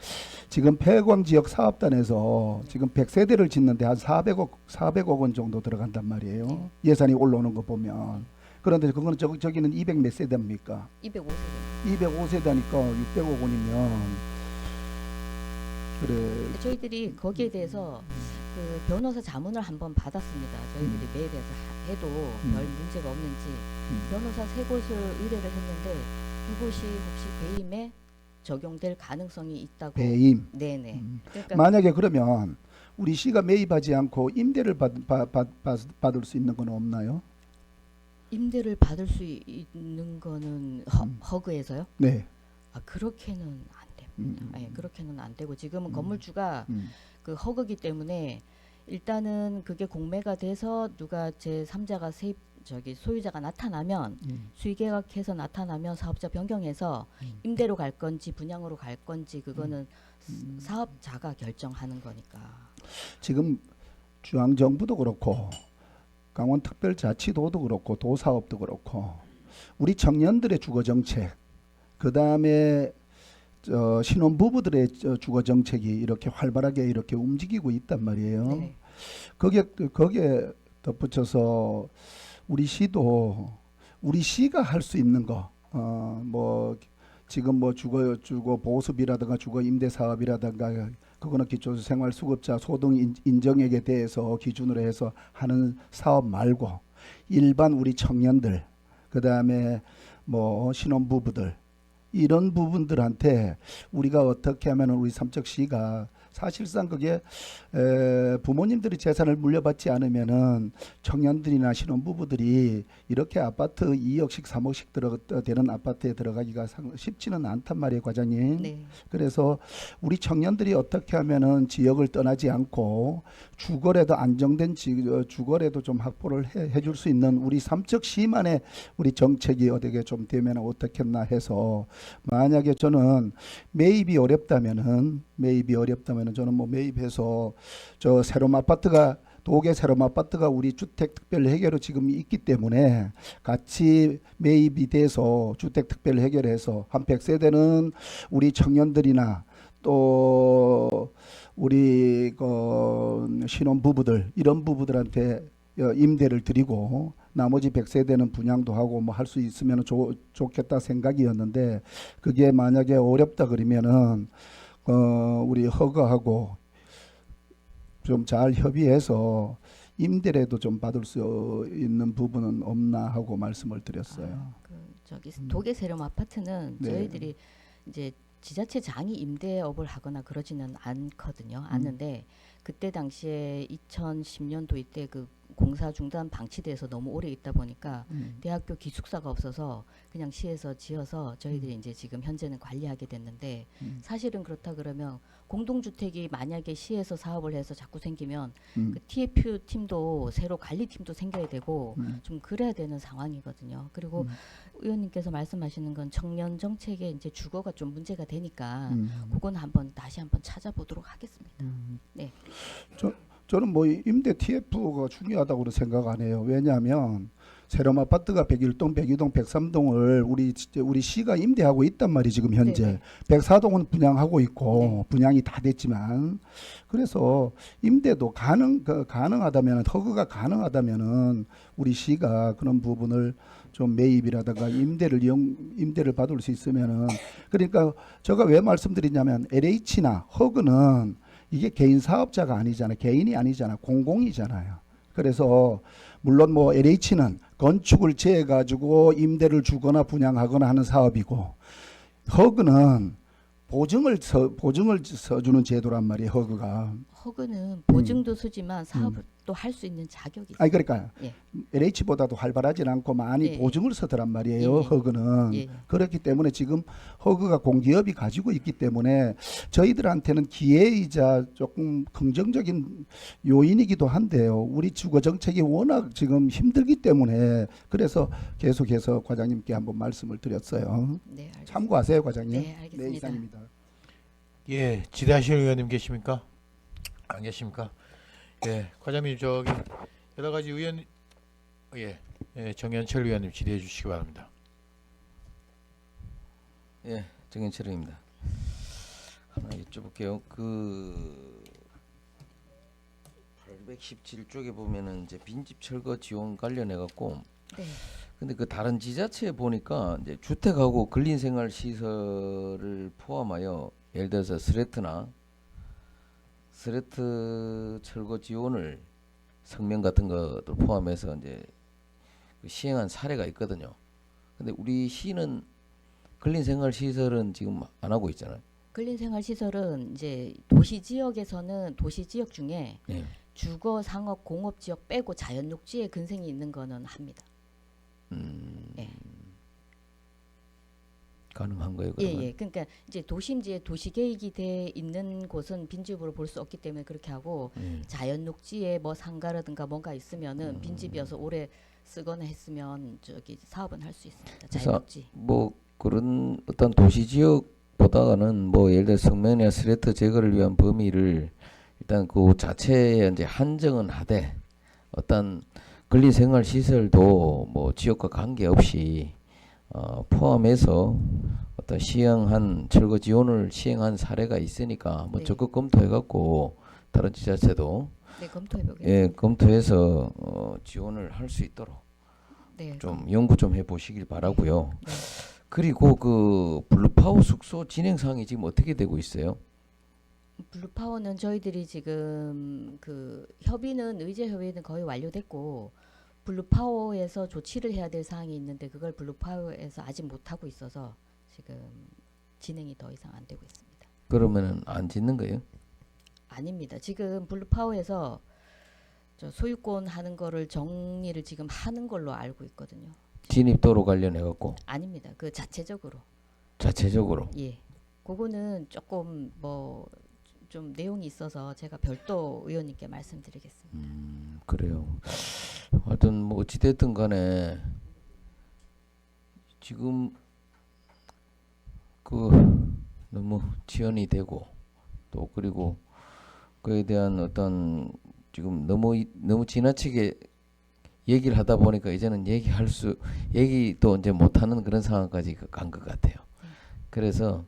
지금 폐광 지역 사업단에서 지금 100세대를 짓는데 한 400억 원 정도 들어간단 말이에요. 네. 예산이 올라오는 거 보면. 그런데 그거는 저기는 200 몇 세대입니까? 205세대. 205세대니까 600억 원이면 그래. 저희들이 거기에 대해서 그 변호사 자문을 한번 받았습니다. 저희들이 매입해서 해도 별 문제가 없는지 변호사 세 곳을 의뢰를 했는데 그곳이 혹시 배임에 적용될 가능성이 있다고. 배임. 네네. 그러니까 만약에 그러면 우리 시가 매입하지 않고 임대를 받을 수 있는 건 없나요? 임대를 받을 수 있는 거는 허그에서요? 네. 아 그렇게는 안 됩니다. 예, 그렇게는 안 되고 지금은 건물주가 그 허그기 때문에 일단은 그게 공매가 돼서 누가 제 3자가 소유자가 나타나면 수의계약해서 나타나면 사업자 변경해서 임대로 갈 건지 분양으로 갈 건지 그거는 사업자가 결정하는 거니까. 지금 중앙정부도 그렇고 강원특별자치도도 그렇고 도사업도 그렇고 우리 청년들의 주거정책 그다음에 신혼부부들의 주거정책이 이렇게 활발하게 이렇게 움직이고 있단 말이에요. 네. 거기에 덧붙여서 우리 시가 할 수 있는 거 뭐 지금 뭐 주거 보수비라든가 주거 임대 사업이라든가 그거는 기초생활수급자 소득 인정액에 대해서 기준으로 해서 하는 사업 말고 일반 우리 청년들 그다음에 뭐 신혼부부들 이런 부분들한테 우리가 어떻게 하면 우리 삼척시가 사실상 그게 부모님들이 재산을 물려받지 않으면은 청년들이나 신혼부부들이 이렇게 아파트 2억씩 3억씩 되는 아파트에 들어가기가 쉽지는 않단 말이에요, 과장님. 네. 그래서 우리 청년들이 어떻게 하면은 지역을 떠나지 않고 주거라도 안정된 주거라도 좀 확보를 해줄 수 있는 우리 삼척시만의 우리 정책이 어떻게 좀 되면 어떻겠나 해서, 만약에 저는 매입이 어렵다면은 저는 뭐 매입해서 저 새로운 아파트가 도계 새로운 아파트가 우리 주택 특별 해결로 지금 있기 때문에 같이 매입이 돼서 주택 특별 해결해서 한 100세대는 우리 청년들이나 또 우리 신혼 부부들 이런 부부들한테 임대를 드리고 나머지 100세대는 분양도 하고 뭐 할 수 있으면 좋겠다 생각이었는데, 그게 만약에 어렵다 그러면은 우리 허가하고 좀 잘 협의해서 임대라도 좀 받을 수 있는 부분은 없나 하고 말씀을 드렸어요. 저기 도계 세럼 아파트는 네. 저희들이 이제 지자체장이 임대업을 하거나 그러지는 않거든요. 않는데 그때 당시에 2010년도 이때 그 공사 중단 방치돼서 너무 오래 있다 보니까 대학교 기숙사가 없어서 그냥 시에서 지어서 저희들이 이제 지금 현재는 관리하게 됐는데, 사실은 그렇다 그러면 공동주택이 만약에 시에서 사업을 해서 자꾸 생기면 그 TFU 팀도 새로 관리팀도 생겨야 되고 좀 그래야 되는 상황이거든요. 그리고 의원님께서 말씀하시는 건 청년 정책에 이제 주거가 좀 문제가 되니까 그건 다시 한번 찾아보도록 하겠습니다. 네. 저는 뭐 임대 TF가 중요하다고 생각 안 해요. 왜냐하면 새로운 아파트가 101동, 102동, 103동을 우리 시가 임대하고 있단 말이 지금 현재. 네네. 104동은 분양하고 있고 네. 분양이 다 됐지만, 그래서 임대도 가능하다면, 허가가 가능하다면은 우리 시가 그런 부분을 좀 매입이라든가 임대를 받을 수 있으면은, 그러니까 제가 왜 말씀드리냐면 LH나 허그는 이게 개인 사업자가 아니잖아요. 개인이 아니잖아. 공공이잖아요. 그래서 물론 뭐 LH는 건축을 재해 가지고 임대를 주거나 분양하거나 하는 사업이고, 허그는 보증을 서주는 제도란 말이에요. 허그는 보증도 서지만 사업을 또 할 수 있는 자격이 있어요. 아니 그러니까 예. LH보다도 활발하진 않고 많이 예. 보증을 서더란 말이에요. 예. 허그는. 예. 그렇기 때문에 지금 허그가 공기업이 가지고 있기 때문에 저희들한테는 기회이자 조금 긍정적인 요인이기도 한데요. 우리 주거 정책이 워낙 지금 힘들기 때문에 그래서 계속해서 과장님께 한번 말씀을 드렸어요. 네, 알겠습니다. 참고하세요, 과장님. 네, 알겠습니다. 네, 이상입니다. 예, 지대하실 의원님 계십니까? 안 계십니까? 예, 과장님 저기 여러 가지 의원 정현철 의원님 질의해 주시기 바랍니다. 예, 정현철 의원입니다. 하나 여쭤볼게요. 그 817쪽에 보면은 이제 빈집 철거 지원 관련해 갖고, 네. 근데 그 다른 지자체에 보니까 이제 주택하고 근린생활 시설을 포함하여 예를 들어서 스레트 철거 지원을 성명 같은 것들 포함해서 이제 시행한 사례가 있거든요. 근데 우리 시는 근린생활 시설은 지금 안 하고 있잖아요. 근린생활 시설은 이제 도시 지역에서는 도시 지역 중에 네. 주거, 상업, 공업 지역 빼고 자연 녹지에 근생이 있는 거는 합니다. 예. 가능한 거예요, 예, 그러면? 예. 그러니까 이제 도심지에 도시 계획이 돼 있는 곳은 빈집으로 볼 수 없기 때문에 그렇게 하고, 자연 녹지에 뭐 상가라든가 뭔가 있으면은 빈집이어서 오래 쓰거나 했으면 저기 사업은 할 수 있습니다. 자연 녹지. 뭐 그런 어떤 도시 지역보다는 뭐 예를 들어 성면이나 스레트 제거를 위한 범위를 일단 그 자체에 이제 한정은 하되, 어떤 근린생활 시설도 뭐 지역과 관계없이 포함해서 어떤 철거 지원을 시행한 사례가 있으니까 뭐 네. 적극 검토해갖고 다른 지자체도 네, 검토해보겠습니다. 예 검토해서 지원을 할 수 있도록 네, 좀 연구 좀 해보시길 바라고요. 네. 그리고 그 블루파워 숙소 진행 사항이 지금 어떻게 되고 있어요? 블루파워는 저희들이 지금 그 의제 협의는 거의 완료됐고, 블루파워에서 조치를 해야 될 사항이 있는데 그걸 블루파워에서 아직 못 하고 있어서 지금 진행이 더 이상 안 되고 있습니다. 그러면은 안 짓는 거예요? 아닙니다. 지금 블루파워에서 저 소유권 하는 거를 정리를 지금 하는 걸로 알고 있거든요. 진입도로 관련해 갖고 아닙니다. 그 자체적으로. 자체적으로. 예. 그거는 조금 뭐 좀 내용이 있어서 제가 별도 의원님께 말씀드리겠습니다. 그래요. 하여튼 뭐 어찌됐든 간에 지금 그 너무 지연이 되고 또 그리고 그에 대한 어떤 지금 너무 지나치게 얘기를 하다 보니까 이제는 얘기도 이제 못하는 그런 상황까지 간 것 같아요. 그래서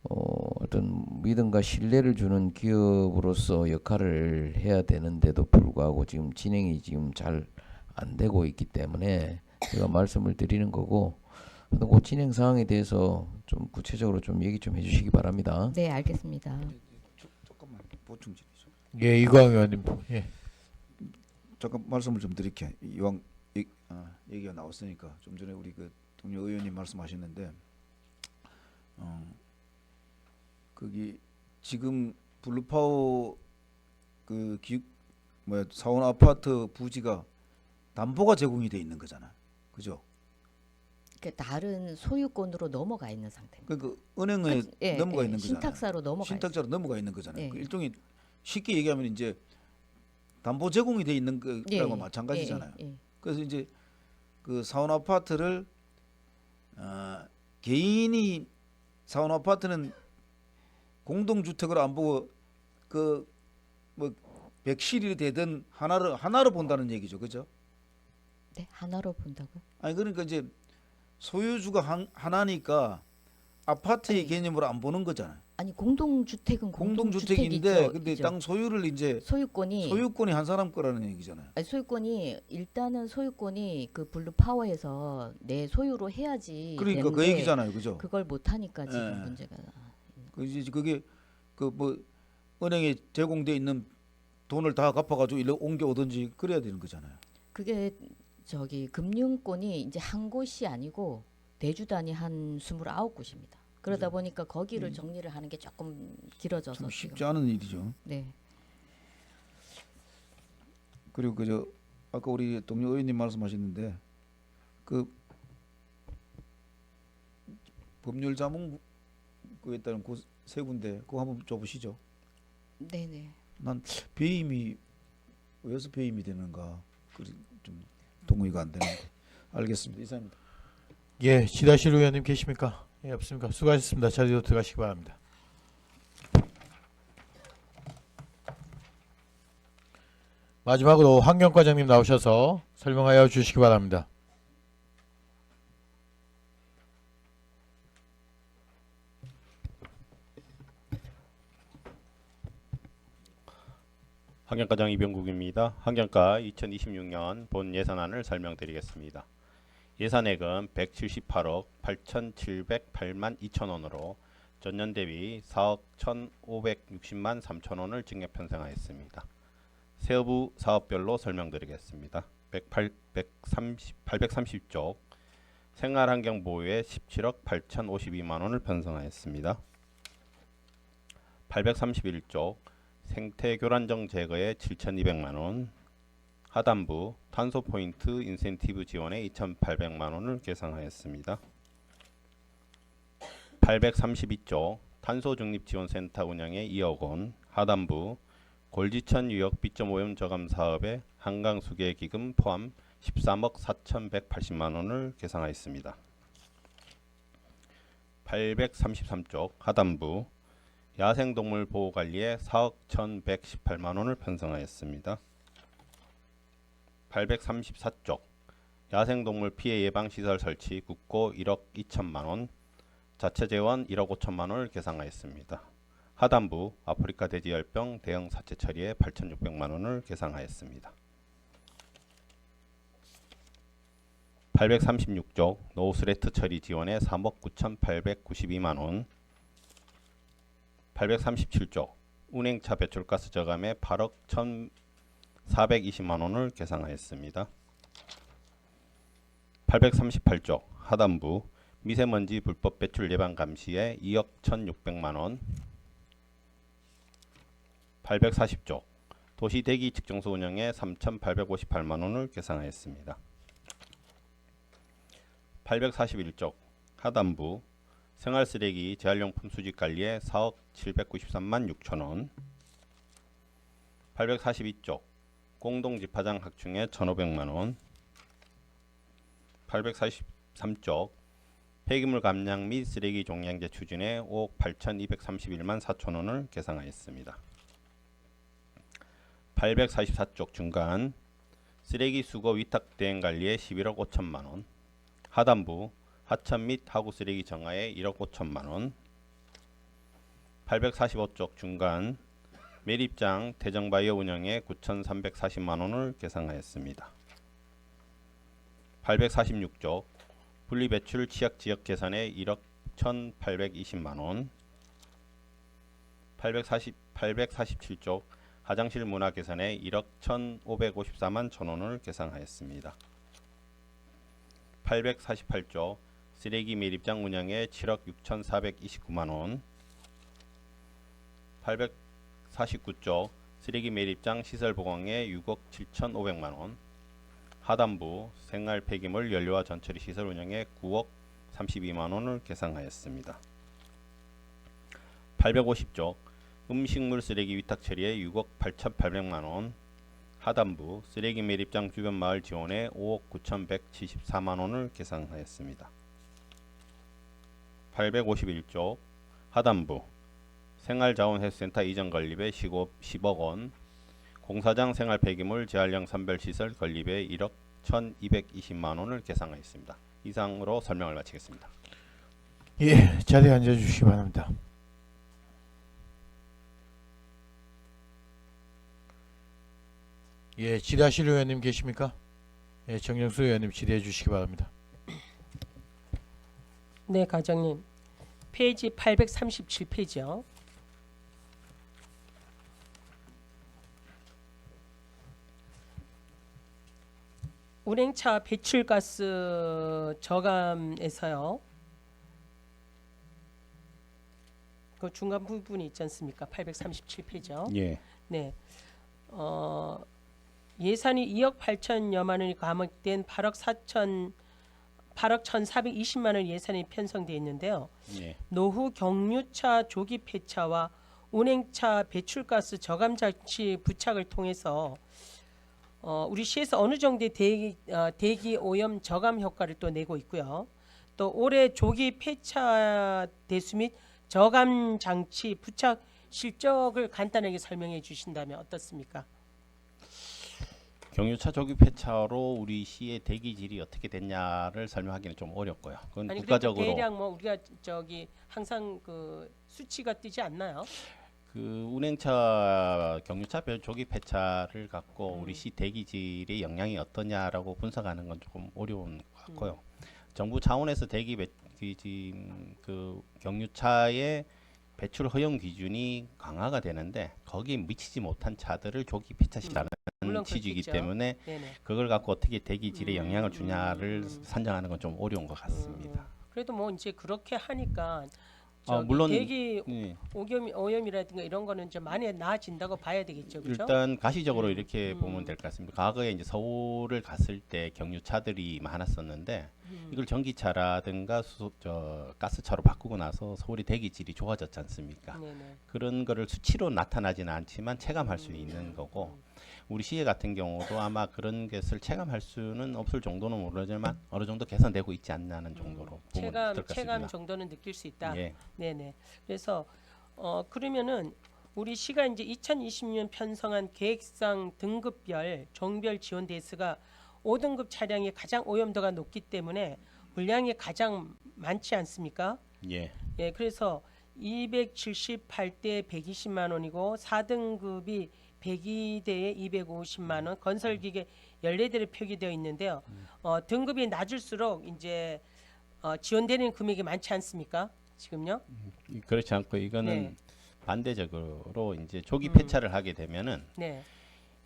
어떤 믿음과 신뢰를 주는 기업으로서 역할을 해야 되는데도 불구하고 지금 진행이 지금 잘 안 되고 있기 때문에 제가 말씀을 드리는 거고, 그 진행 상황에 대해서 좀 구체적으로 좀 얘기 좀 해주시기 바랍니다. 네, 알겠습니다. 조금만 보충 질의죠. 예, 이광 의원님. 예. 잠깐 말씀을 좀 드릴게요. 이왕 얘기가 나왔으니까 좀 전에 우리 그 동료 의원님 말씀하셨는데 거기 지금 블루파워 그 사원 아파트 부지가 담보가 제공이 돼 있는 거잖아, 그죠? 그 다른 소유권으로 넘어가 있는 상태. 그 은행에 예, 넘어가 예, 있는 거잖아. 신탁사로 넘어가 신탁자로 넘어가 있는 거잖아요. 예. 그 일종의 쉽게 얘기하면 이제 담보 제공이 돼 있는 거라고 예, 마찬가지잖아요. 예, 예. 그래서 이제 그 사원 아파트를 개인이 사원 아파트는 공동주택으로 안 보고 그 뭐 100실이 되든 하나로 본다는 얘기죠, 그죠? 네, 하나로 본다고요? 아니 그러니까 이제 소유주가 하나니까 아파트의 아니, 개념으로 안 보는 거잖아요. 아니 공동주택은 공동주택인데 공동주택이죠. 근데 이죠. 땅 소유를 이제 소유권이 한 사람 거라는 얘기잖아요. 아니, 일단은 소유권이 그 블루파워에서 내 소유로 해야지. 그러니까 그 되는데 얘기잖아요, 그죠? 그걸 못 하니까 지금 예. 문제가. 그게 그 뭐 은행에 제공돼 있는 돈을 다 갚아가지고 일로 옮겨오든지 그래야 되는 거잖아요. 그게 저기 금융권이 이제 한 곳이 아니고 대주단이 한 29곳입니다. 그러다 그죠. 보니까 거기를 정리를 하는 게 조금 길어져서 참 쉽지 지금. 않은 일이죠. 네. 그리고 그저 아까 우리 동료 의원님 말씀하셨는데 그 법률 자문구에 따른 그 세 군데 그거 한번 줘보시죠. 네네. 난 배임이 왜서 배임이 되는가 좀 동의가 안 되는데. 알겠습니다. 이상입니다. 예, 지다실 의원님 계십니까? 예, 없습니까? 수고하셨습니다. 자리로 들어가시기 바랍니다. 마지막으로 환경과장님 나오셔서 설명하여 주시기 바랍니다. 환경과장 이병국입니다. 환경과 2026년 본 예산안을 설명드리겠습니다. 예산액은 178억 8,708만 2천원으로 전년 대비 4억 1,560만 3천원을 증액 편성하였습니다. 세부 사업별로 설명드리겠습니다. 830쪽 생활환경보호에 17억 8,052만원을 편성하였습니다. 831쪽 생태교란정 제거에 7,200만원, 하단부 탄소포인트 인센티브 지원에 2,800만원을 계상하였습니다. 832쪽 탄소중립지원센터 운영에 2억원, 하단부 골지천 유역 비점오염 저감 사업에 한강수계기금 포함 13억 4,180만원을 계상하였습니다. 833쪽 하단부 야생동물 보호관리에 4억 1,118만원을 편성하였습니다. 834쪽 야생동물 피해 예방시설 설치 국고 1억 2천만원, 자체재원 1억 5천만원을 계상하였습니다. 하단부 아프리카 돼지열병 대형 사체 처리에 8,600만원을 계상하였습니다. 836쪽 노스레트 처리 지원에 3억 9,892만원, 837쪽 운행차 배출가스 저감에 8억 1,420만원을 계상하였습니다. 838쪽 하단부 미세먼지 불법 배출 예방 감시에 2억 1,600만 원. 840쪽 도시 대기 측정소 운영에 3,858만 원을 계상하였습니다. 841쪽 하단부 생활쓰레기 재활용품 수집 관리에 4억 793만 6천 원. 842쪽 공동집화장 확충에 1,500만 원. 843쪽 폐기물 감량 및 쓰레기 종량제 추진에 5억 8,231만 4천 원을 계상하였습니다. 844쪽 중간 쓰레기 수거 위탁 대행 관리에 11억 5천만 원. 하단부 하천 및 하구 쓰레기 정화에 1억 5천만 원. 845쪽 중간 매립장 대정바이오 운영에 9,340만 원을 계상하였습니다. 846쪽 분리배출 취약지역 개선에 1억 1,820만 원. 847쪽 화장실 문화 개선에 1억 1,554만 1천 원을 계상하였습니다. 848쪽 쓰레기 매립장 운영에 7억 6,429만 원. 849쪽 쓰레기 매립장 시설 보강에 6억 7,500만 원. 하단부 생활 폐기물 연료와 전처리 시설 운영에 9억 32만 원을 계상하였습니다. 850쪽 음식물 쓰레기 위탁 처리에 6억 8,800만 원. 하단부 쓰레기 매립장 주변 마을 지원에 5억 9,174만 원을 계상하였습니다. 851쪽 하단부 생활자원회수센터 이전 건립에 10억 원. 공사장 생활 폐기물 재활용 선별시설 건립에 1억 1,220만 원을 계상하였습니다. 이상으로 설명을 마치겠습니다. 예, 자리에 앉아주시기 바랍니다. 예, 질의하실 의원님 계십니까? 예, 정영수 의원님 질의해 주시기 바랍니다. 네, 과장님. 페이지 837페이지요. 운행차 배출가스 저감에서요. 그 중간 부분이 있지 않습니까? 837페이지요. 예. 네. 예산이 2억 8천여만 원이 감액된 8억 1,420만 원 예산이 편성되어 있는데요. 예. 노후 경유차 조기 폐차와 운행차 배출가스 저감 장치 부착을 통해서 우리 시에서 어느 정도의 대기 오염 저감 효과를 또 내고 있고요. 또 올해 조기 폐차 대수 및 저감 장치 부착 실적을 간단하게 설명해 주신다면 어떻습니까? 경유차 조기 폐차로 우리 시의 대기질이 어떻게 됐냐를 설명하기는 좀 어렵고요. 그건 아니 국가적으로 대략 뭐 우리가 항상 그 수치가 뜨지 않나요? 그 운행차 경유차 조기 폐차를 갖고 우리 시 대기질의 영향이 어떠냐라고 분석하는 건 조금 어려운 것 같고요. 정부 차원에서 그 경유차의 배출 허용 기준이 강화가 되는데 거기에 미치지 못한 차들을 조기 폐차시키는 취지이기 그렇겠죠. 때문에 네네. 그걸 갖고 어떻게 대기질에 영향을 주냐를 산정하는 건 좀 어려운 것 같습니다. 그래도 뭐 이제 그렇게 하니까 물론 대기 예. 오염이라든가 이런 거는 좀 많이 나아진다고 봐야 되겠죠, 그렇죠? 일단 가시적으로 이렇게 보면 될 것 같습니다. 과거에 이제 서울을 갔을 때 경유차들이 많았었는데 이걸 전기차라든가 가스차로 바꾸고 나서 서울의 대기질이 좋아졌지 않습니까? 네네. 그런 거를 수치로 나타나지는 않지만 체감할 수 있는 거고 우리 시의 같은 경우도 아마 그런 것을 체감할 수는 없을 정도는 모르지만 어느 정도 개선되고 있지 않나는 정도로 보면 될 것 같습니다. 체감 정도는 느낄 수 있다. 예. 네네. 그래서 그러면은 우리 시가 이제 2020년 편성한 계획상 등급별 종별 지원 대수가 5등급 차량이 가장 오염도가 높기 때문에 분량이 가장 많지 않습니까? 예. 예, 그래서 278대 120만 원이고 4등급이 102대에 250만 원, 건설기계 14대로 표기되어 있는데요. 등급이 낮을수록 이제 지원되는 금액이 많지 않습니까? 지금요? 그렇지 않고 이거는 네. 반대적으로 이제 조기 폐차를 하게 되면은 네.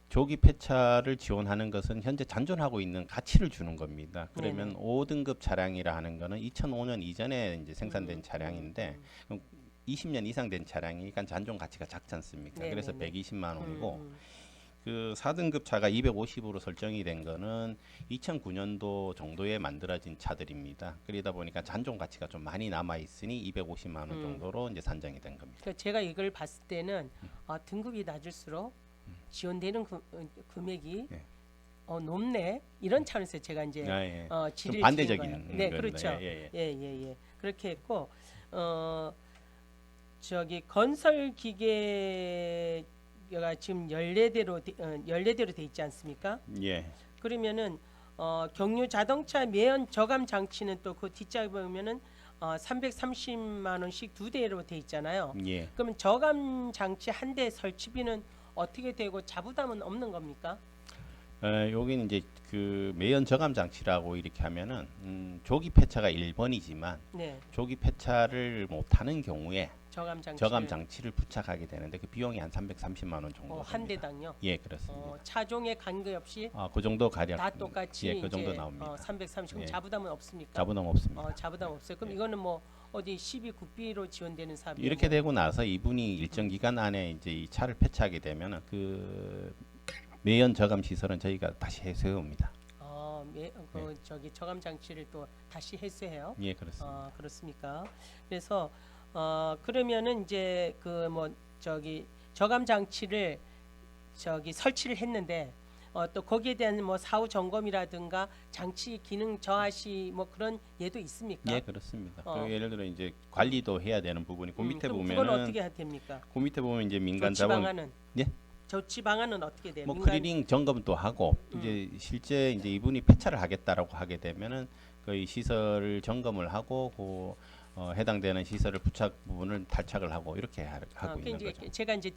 조기 폐차를 지원하는 것은 현재 잔존하고 있는 가치를 주는 겁니다. 그러면 네네. 5등급 차량이라 하는 거는 2005년 이전에 이제 생산된 차량인데 20년 이상 된 차량이 그러니까 잔존 가치가 작지 않습니까? 네네네. 그래서 120만 원이고 그 4등급 차가 250으로 설정이 된 거는 2009년도 정도에 만들어진 차들입니다. 그러다 보니까 잔존 가치가 좀 많이 남아 있으니 250만 원 정도로 이제 산정이 된 겁니다. 그러니까 제가 이걸 봤을 때는 등급이 낮을수록 지원되는 금액이 네. 높네 이런 차원에서 제가 이제 예. 질의를 좀 반대적인 드린 거예요. 네, 겁니다. 그렇죠. 예. 예. 그렇게 했고 저기 건설 기계가 지금 14대로 돼 있지 않습니까? 예. 그러면은 경유 자동차 매연 저감 장치는 또 그 뒷자에 보면은 330만 원씩 2대로 돼 있잖아요. 예. 그러면 저감 장치 한 대 설치비는 어떻게 되고 자부담은 없는 겁니까? 여기는 이제 그 매연 저감 장치라고 이렇게 하면은 조기 폐차가 1번이지만 네, 조기 폐차를 못 하는 경우에 저감 장치를 부착하게 되는데 그 비용이 한 330만 원 정도 한 됩니다. 대당요. 예, 그렇습니다. 차종에 관계없이 그 정도 가량 다 똑같이 예, 그 정도 이제 나옵니다. 330. 그럼 예. 자부담은 없습니까? 자부담 없습니다. 자부담 없어요. 그럼 예. 이거는 뭐 어디 12국비로 지원되는 사업이에요? 이렇게 되고 나서 이분이 일정 기간 안에 이제 이 차를 폐차하게 되면은 그 매연 저감 시설은 저희가 다시 해소해옵니다. 저기 저감 장치를 또 다시 해소해요. 예, 그렇습니다. 그렇습니까? 그래서 그러면은 이제 그 뭐 저기 저감 장치를 저기 설치를 했는데 또 거기에 대한 뭐 사후 점검이라든가 장치 기능 저하시 뭐 그런 예도 있습니까? 예, 그렇습니다. 그리고 예를 들어 이제 관리도 해야 되는 부분이 그 밑에 그럼 보면은 그건 어떻게 해야 됩니까? 그 밑에 보면 이제 민간 조치 자본 방안은 예? 조치 방안은 어떻게 돼요? 뭐 민간- 크리닝 점검도 하고 이제 실제 이제 이분이 폐차를 하겠다라고 하게 되면은 거의 시설을 점검을 하고 해당되는 시설을 부착 부분을 탈착을 하고 이렇게 하고 있는 이제 거죠. 제가 이제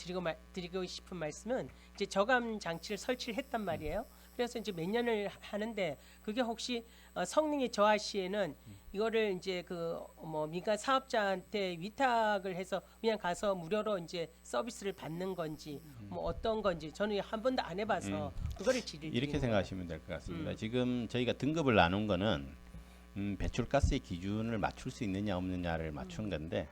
드리고 싶은 말씀은 이제 저감 장치를 설치를 했단 말이에요. 그래서 이제 몇 년을 하는데 그게 혹시 성능이 저하 시에는 이거를 이제 그 뭐 민간 사업자한테 위탁을 해서 그냥 가서 무료로 이제 서비스를 받는 건지 뭐 어떤 건지 저는 한 번도 안 해봐서 그거를 질의를 이렇게 드리는 생각하시면 될 것 같습니다. 지금 저희가 등급을 나눈 거는 배출가스의 기준을 맞출 수 있느냐 없느냐를 맞춘 건데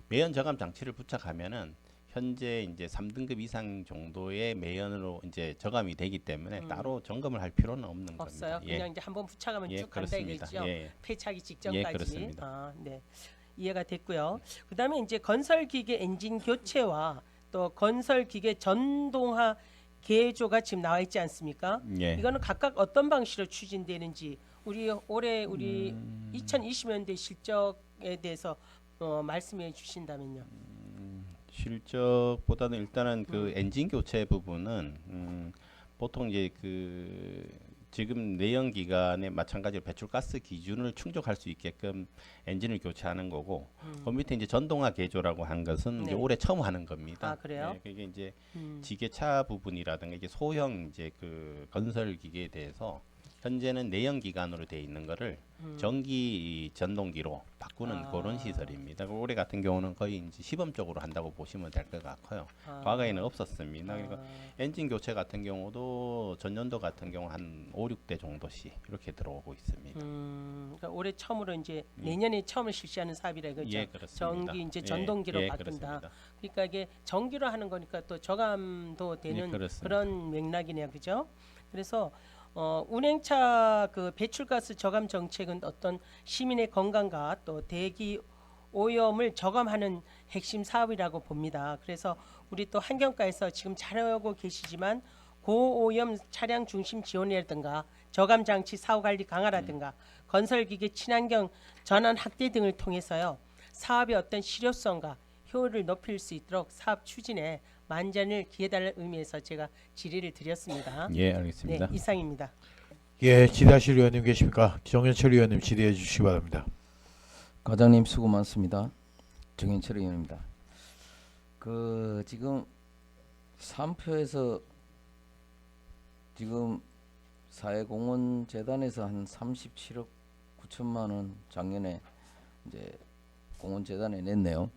매연 저감 장치를 부착하면은 현재 이제 3등급 이상 정도의 매연으로 이제 저감이 되기 때문에 따로 점검을 할 필요는 없는 없어요. 겁니다. 그냥 이제 한번 부착하면 쭉 간다 그렇습니다. 이거죠. 예. 폐차하기 직전까지. 그렇습니다. 네. 이해가 됐고요. 그다음에 이제 건설기계 엔진 교체와 또 건설기계 전동화 개조가 지금 나와 있지 않습니까? 예. 이거는 각각 어떤 방식으로 추진되는지 올해 2020년대 실적에 대해서 말씀해 주신다면요. 실적보다는 일단은 그 엔진 교체 부분은 보통 이제 그 지금 내연 기관에 마찬가지로 배출가스 기준을 충족할 수 있게끔 엔진을 교체하는 거고 그 밑에 이제 전동화 개조라고 한 것은 이제 네. 올해 처음 하는 겁니다. 그래요? 네, 그게 이제 지게차 부분이라든가 이제 소형 이제 그 건설 기계에 대해서 현재는 내연 기관으로 되어 있는 거를 전기 전동기로 바꾸는 그런 시설입니다. 올해 같은 경우는 거의 이제 시범적으로 한다고 보시면 될 것 같고요. 과거에는 없었습니다. 그러니까 엔진 교체 같은 경우도 전년도 같은 경우 한 5, 6대 정도씩 이렇게 들어오고 있습니다. 그러니까 올해 처음으로 이제 내년에 처음을 실시하는 사업이라 이거죠. 예, 그렇습니다. 전기 이제 전동기로 예, 바꾼다. 그렇습니다. 그러니까 이게 전기로 하는 거니까 또 저감도 되는 그렇습니다. 그런 맥락이네요, 그죠? 그래서 운행차 그 배출가스 저감 정책은 어떤 시민의 건강과 또 대기 오염을 저감하는 핵심 사업이라고 봅니다. 그래서 우리 또 환경과에서 지금 잘하고 계시지만 고오염 차량 중심 지원이라든가 저감 장치 사후 관리 강화라든가 건설기계 친환경 전환 확대 등을 통해서요 사업의 어떤 실효성과 효율을 높일 수 있도록 사업 추진에 만전을 기해달라는 의미에서 제가 질의를 드렸습니다. 예, 알겠습니다. 네, 이상입니다. 예, 질의하실 의원님 계십니까? 정현철 의원님 질의해 주시기 바랍니다. 과장님 수고 많습니다. 정현철 의원입니다. 그 지금 3표에서 지금 사회공헌재단에서 한 37억 9천만 원 작년에 이제 공헌재단에 냈네요.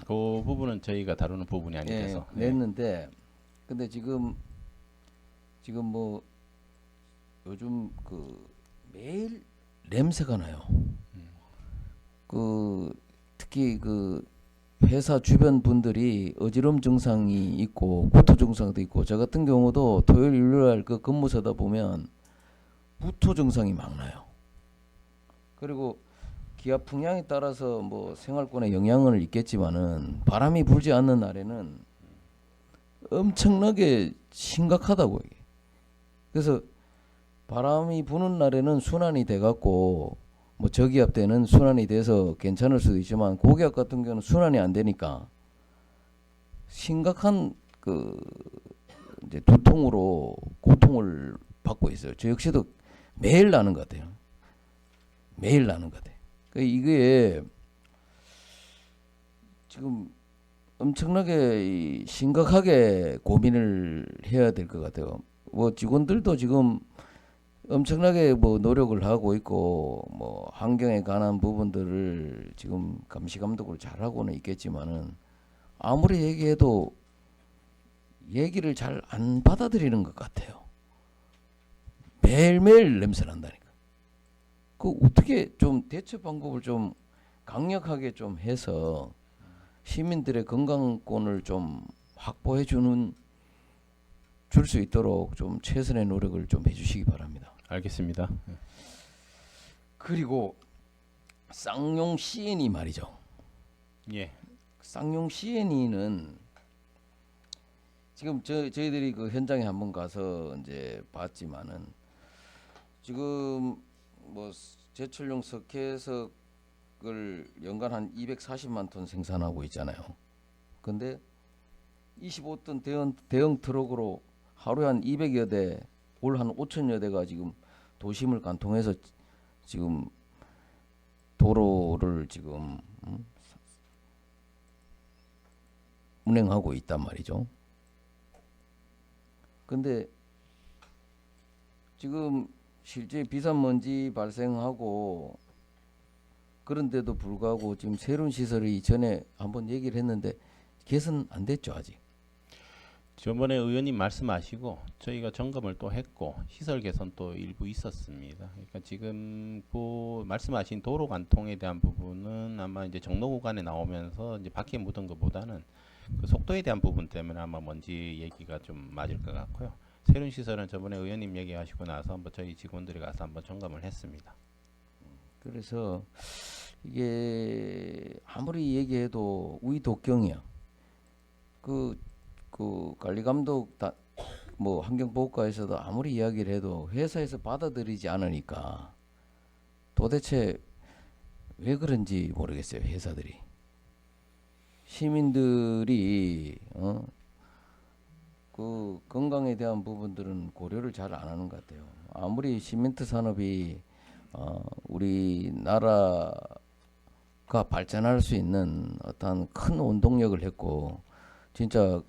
그 부분은 저희가 다루는 부분이 아니라서 냈는데 근데 지금 뭐 요즘 그 매일 냄새가 나요. 그 특히 그 회사 주변 분들이 어지러움 증상이 있고 구토 증상도 있고, 저 같은 경우도 토요일 일요일 그 근무서다 보면 구토 증상이 막 나요. 그리고 기압 풍향에 따라서 뭐 생활권에 영향을 있겠지만은 바람이 불지 않는 날에는 엄청나게 심각하다고 이게. 그래서 바람이 부는 날에는 순환이 돼 갖고 뭐 저기압 때는 순환이 돼서 괜찮을 수도 있지만, 고기압 같은 경우는 순환이 안 되니까 심각한 그 이제 두통으로 고통을 받고 있어요. 저 역시도 매일 나는 것 같아요. 매일 나는 것 같아요. 그러니까 이게 지금 엄청나게 심각하게 고민을 해야 될 것 같아요. 뭐 직원들도 지금 엄청나게 뭐 노력을 하고 있고, 뭐 환경에 관한 부분들을 지금 감시 감독을 잘 하고는 있겠지만은, 아무리 얘기해도 얘기를 잘 안 받아들이는 것 같아요. 매일매일 냄새 난다니까. 그 어떻게 좀 대처 방법을 좀 강력하게 좀 해서 시민들의 건강권을 좀 확보해 줄 수 있도록 좀 최선의 노력을 좀 해주시기 바랍니다. 알겠습니다. 그리고 쌍용 CNE 말이죠. 예. 쌍용 CNE는 지금 저희들이 그 현장에 한번 가서 이제 봤지만은, 지금 뭐 제철용 석회석을 연간 한 240만 톤 생산하고 있잖아요. 근데 25톤 대형 트럭으로 하루에 한 200여 대, 올 한 5천여 대가 지금 도심을 관통해서 지금 도로를 지금 운행하고 있단 말이죠. 근데 지금 실제 비산먼지 발생하고 그런데도 불구하고 지금 새로운 시설이 전에 한번 얘기를 했는데 개선 안 됐죠, 아직. 저번에 의원님 말씀하시고 저희가 점검을 또 했고 시설 개선 또 일부 있었습니다. 그러니까 지금 그 말씀하신 도로 관통에 대한 부분은 아마 이제 정로 구간에 나오면서 이제 바퀴에 묻은 것보다는 그 속도에 대한 부분 때문에 아마 먼지 얘기가 좀 맞을 것 같고요. 새로운 시설은 저번에 의원님 얘기하시고 나서 한번 저희 직원들이 가서 한번 점검을 했습니다. 그래서 이게 아무리 얘기해도 우리 독경이야. 그 관리 감독 뭐 환경보호과에서도 아무리 이야기를 해도 회사에서 받아들이지 않으니까 도대체 왜 그런지 모르겠어요. 회사들이, 시민들이 그 건강에 대한 부분들은 고려를 잘 안 하는 것 같아요. 아무리 시멘트 산업이 우리나라가 발전할 수 있는 어떤 큰 원동력을 했고, 진짜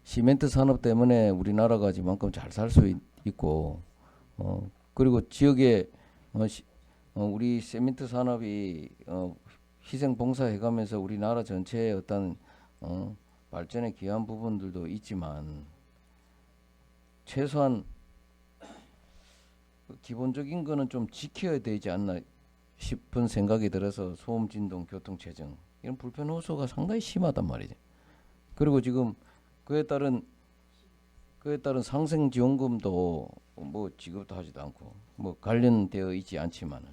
시멘트 산업 때문에 우리나라가 이만큼 잘 살 수 있고, 그리고 지역에 우리 시멘트 산업이 희생 봉사해가면서 우리나라 전체의 어떤 발전에 기여한 부분들도 있지만, 최소한 기본적인 거는 좀 지켜야 되지 않나 싶은 생각이 들어서 소음, 진동, 교통, 체증 이런 불편 호소가 상당히 심하단 말이죠. 그리고 지금 그에 따른 상생 지원금도 뭐 지급도 하지도 않고 뭐 관련되어 있지 않지만은,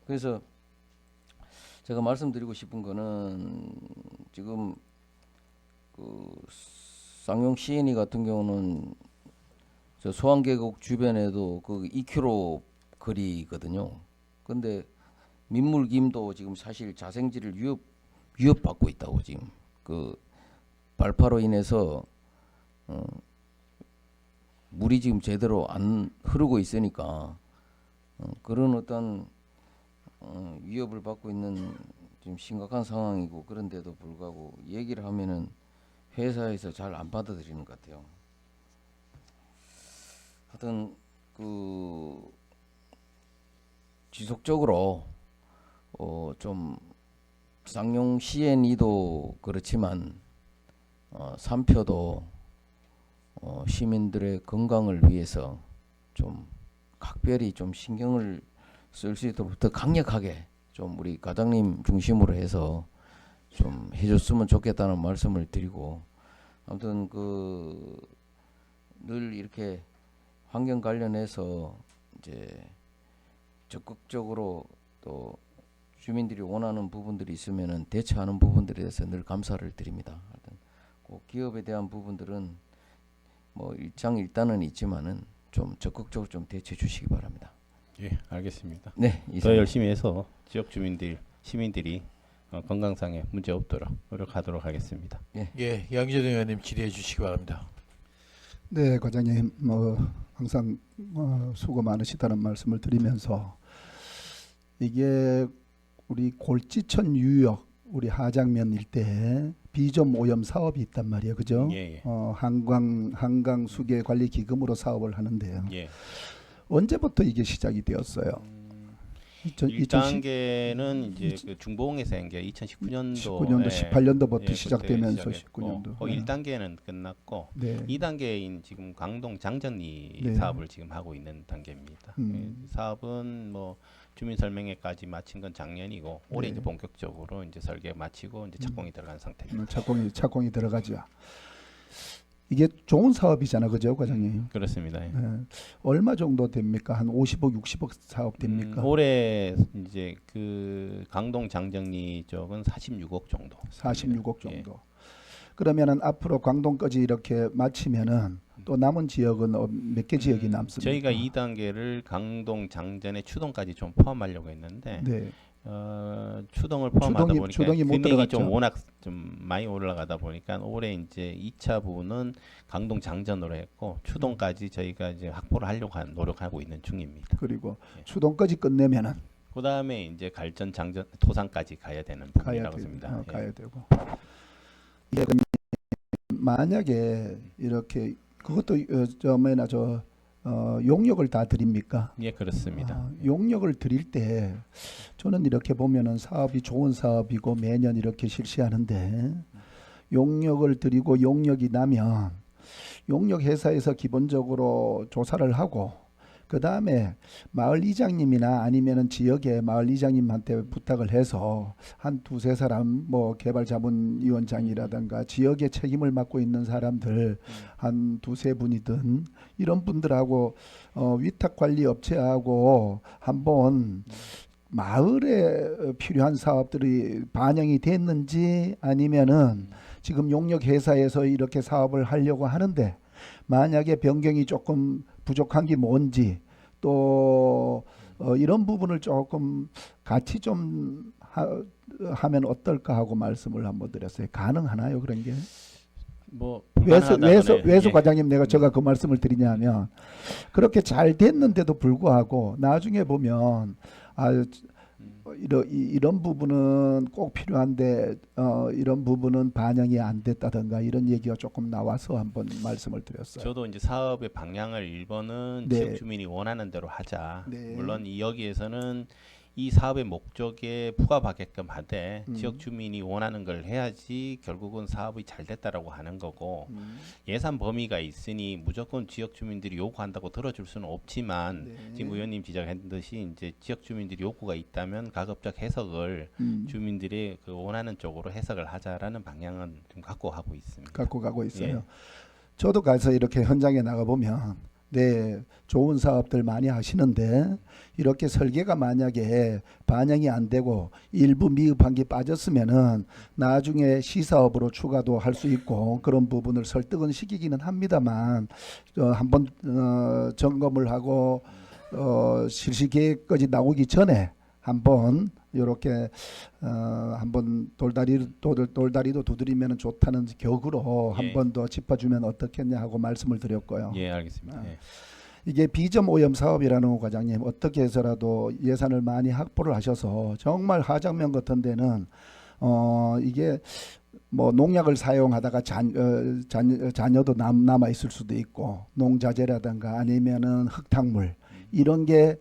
그래서 제가 말씀드리고 싶은 거는, 지금 그 쌍용 CNE 같은 경우는 저 소환계곡 주변에도 그 2km 거리거든요. 근데 민물김도 지금 사실 자생지를 위협받고 있다고, 지금 그 발파로 인해서 물이 지금 제대로 안 흐르고 있으니까 그런 어떤 위협을 받고 있는 지금 심각한 상황이고, 그런데도 불구하고 얘기를 하면은 회사에서 잘 안 받아들이는 것 같아요. 하여튼 그 지속적으로 좀 쌍용 CNE도 그렇지만 3표도 시민들의 건강을 위해서 좀 각별히 좀 신경을 쓸 수 있도록 더 강력하게 좀 우리 과장님 중심으로 해서 좀 해줬으면 좋겠다는 말씀을 드리고, 아무튼 늘 이렇게 환경 관련해서 이제 적극적으로 또 주민들이 원하는 부분들이 있으면은 대처하는 부분들에 대해서 늘 감사를 드립니다. 하여튼 꼭 기업에 대한 부분들은 뭐 일단은 있지만은 좀 적극적으로 좀 대처해 주시기 바랍니다. 예, 알겠습니다. 네, 더 이상. 열심히 해서 지역 시민들이 건강상에 문제 없도록 노력하도록 하겠습니다. 예, 양재동 의원님 질의해 주시기 바랍니다. 네, 과장님 항상 수고 많으시다는 말씀을 드리면서 이게 우리 골지천 유역 우리 하장면 일대에 비점 오염 사업이 있단 말이에요, 그죠? 예, 예. 한강 수계 관리 기금으로 사업을 하는데요. 예. 언제부터 이게 시작이 되었어요? 1단계는 이제 그 중봉에서 한 게 2019년도 19년도 18년도부터 시작되면서 그때 19년도. 1단계는 끝났고 네. 2단계인 지금 강동 장전리 네. 사업을 지금 하고 있는 단계입니다. 사업은 뭐 주민 설명회까지 마친 건 작년이고 올해 네. 이제 본격적으로 이제 설계 마치고 이제 착공이 들어간 상태입니다. 착공이 들어가죠. 이게 좋은 사업이잖아, 그죠, 과장님? 그렇습니다. 예. 네. 얼마 정도 됩니까? 한 50억, 60억 사업 됩니까? 올해 이제 그 강동 장정리 쪽은 46억 정도. 46억 예. 정도. 그러면은 앞으로 광동까지 이렇게 마치면은 또 남은 지역은 몇 개 지역이 남습니까? 저희가 2단계를 강동 장전에 추동까지 좀 포함하려고 했는데 네. 추동을 포함하다 보니까 추동이 못 금액이 들어갔죠. 좀 워낙 좀 많이 올라가다 보니까 올해 이제 2차 부분은 강동 장전으로 했고 추동까지 저희가 이제 확보를 하려고 노력하고 있는 중입니다. 그리고 예. 추동까지 끝내면은 그 다음에 이제 갈전 장전 토상까지 가야 되는 부분이라고 봅니다. 예. 가야 되고. 이게 만약에 이렇게 그것도 용역을 다 드립니까? 예, 그렇습니다. 용역을 드릴 때 저는 이렇게 보면은 사업이 좋은 사업이고 매년 이렇게 실시하는데 용역을 드리고 용역이 나면 용역 회사에서 기본적으로 조사를 하고 그 다음에 마을 이장님이나 아니면은 지역의 마을 이장님한테 부탁을 해서 한 두세 사람 뭐 개발자문위원장이라든가 지역의 책임을 맡고 있는 사람들 한 두세 분이든 이런 분들하고 위탁관리 업체하고 한번 마을에 필요한 사업들이 반영이 됐는지 아니면은 지금 용역 회사에서 이렇게 사업을 하려고 하는데 만약에 변경이 조금 부족한 게 뭔지 또 이런 부분을 조금 같이 좀 하면 어떨까 하고 말씀을 한번 드렸어요. 가능하나요 그런 게? 뭐 왜서 과장님 제가 그 말씀을 드리냐면 그렇게 잘 됐는데도 불구하고 나중에 보면 이런 부분은 꼭 필요한데 이런 부분은 반영이 안 됐다든가 이런 얘기가 조금 나와서 한번 말씀을 드렸어요. 저도 이제 사업의 방향을 1번은 네. 지역 주민이 원하는 대로 하자. 네. 물론 여기에서는 이 사업의 목적에 부합하게끔 하되 지역 주민이 원하는 걸 해야지 결국은 사업이 잘 됐다라고 하는 거고 예산 범위가 있으니 무조건 지역 주민들이 요구한다고 들어줄 수는 없지만 네. 지금 의원님 지적했듯이 이제 지역 주민들이 요구가 있다면 가급적 해석을 주민들이 그 원하는 쪽으로 해석을 하자라는 방향은 좀 갖고 하고 있습니다. 갖고 가고 있어요. 예. 저도 가서 이렇게 현장에 나가 보면 네, 좋은 사업들 많이 하시는데 이렇게 설계가 만약에 반영이 안 되고 일부 미흡한 게 빠졌으면은 나중에 시사업으로 추가도 할 수 있고 그런 부분을 설득은 시키기는 합니다만 한번 점검을 하고 실시 계획까지 나오기 전에 한번 이렇게 한번 돌다리도 두드리면 좋다는 격으로 예. 한 번 더 짚어주면 어떻겠냐 하고 말씀을 드렸고요. 예, 알겠습니다. 예. 이게 비점 오염 사업이라는 거 과장님 어떻게 해서라도 예산을 많이 확보를 하셔서 정말 하장면 같은 데는 이게 뭐 농약을 사용하다가 잔여도 남아 있을 수도 있고 농자재라든가 아니면은 흙탕물 이런 게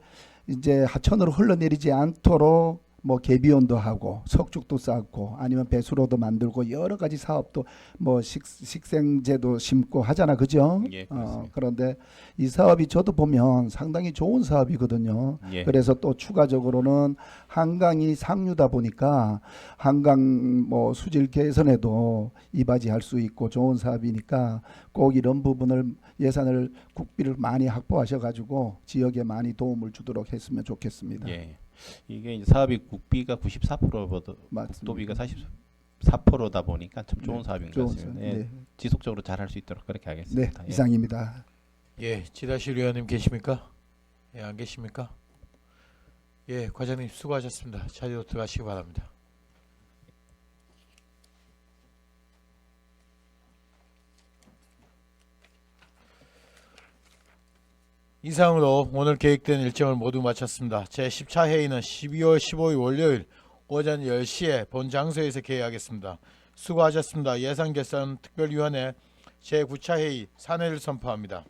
이제 하천으로 흘러내리지 않도록 뭐 개비온도 하고 석죽도 쌓고 아니면 배수로도 만들고 여러 가지 사업도 뭐 식생제도 심고 하잖아, 그죠? 예, 그렇습니다. 그런데 이 사업이 저도 보면 상당히 좋은 사업이거든요. 예. 그래서 또 추가적으로는 한강이 상류다 보니까 한강 뭐 수질 개선에도 이바지할 수 있고 좋은 사업이니까 꼭 이런 부분을 예산을 국비를 많이 확보하셔가지고 지역에 많이 도움을 주도록 했으면 좋겠습니다. 예. 이게 이제 사업이 국비가 94%보다 맞습니다. 국도비가 44%다 보니까 참 좋은 사업인 것 좋은 같습니다. 사업. 예, 네. 지속적으로 잘 할 수 있도록 그렇게 네, 하겠습니다. 예. 이상입니다. 예, 지다실 위원님 계십니까? 예, 안 계십니까? 예, 과장님 수고하셨습니다. 자리로 들어가시기 바랍니다. 이상으로 오늘 계획된 일정을 모두 마쳤습니다. 제10차 회의는 12월 15일 월요일 오전 10시에 본 장소에서 개회하겠습니다. 수고하셨습니다. 예산결산 특별위원회 제9차 회의 산회를 선포합니다.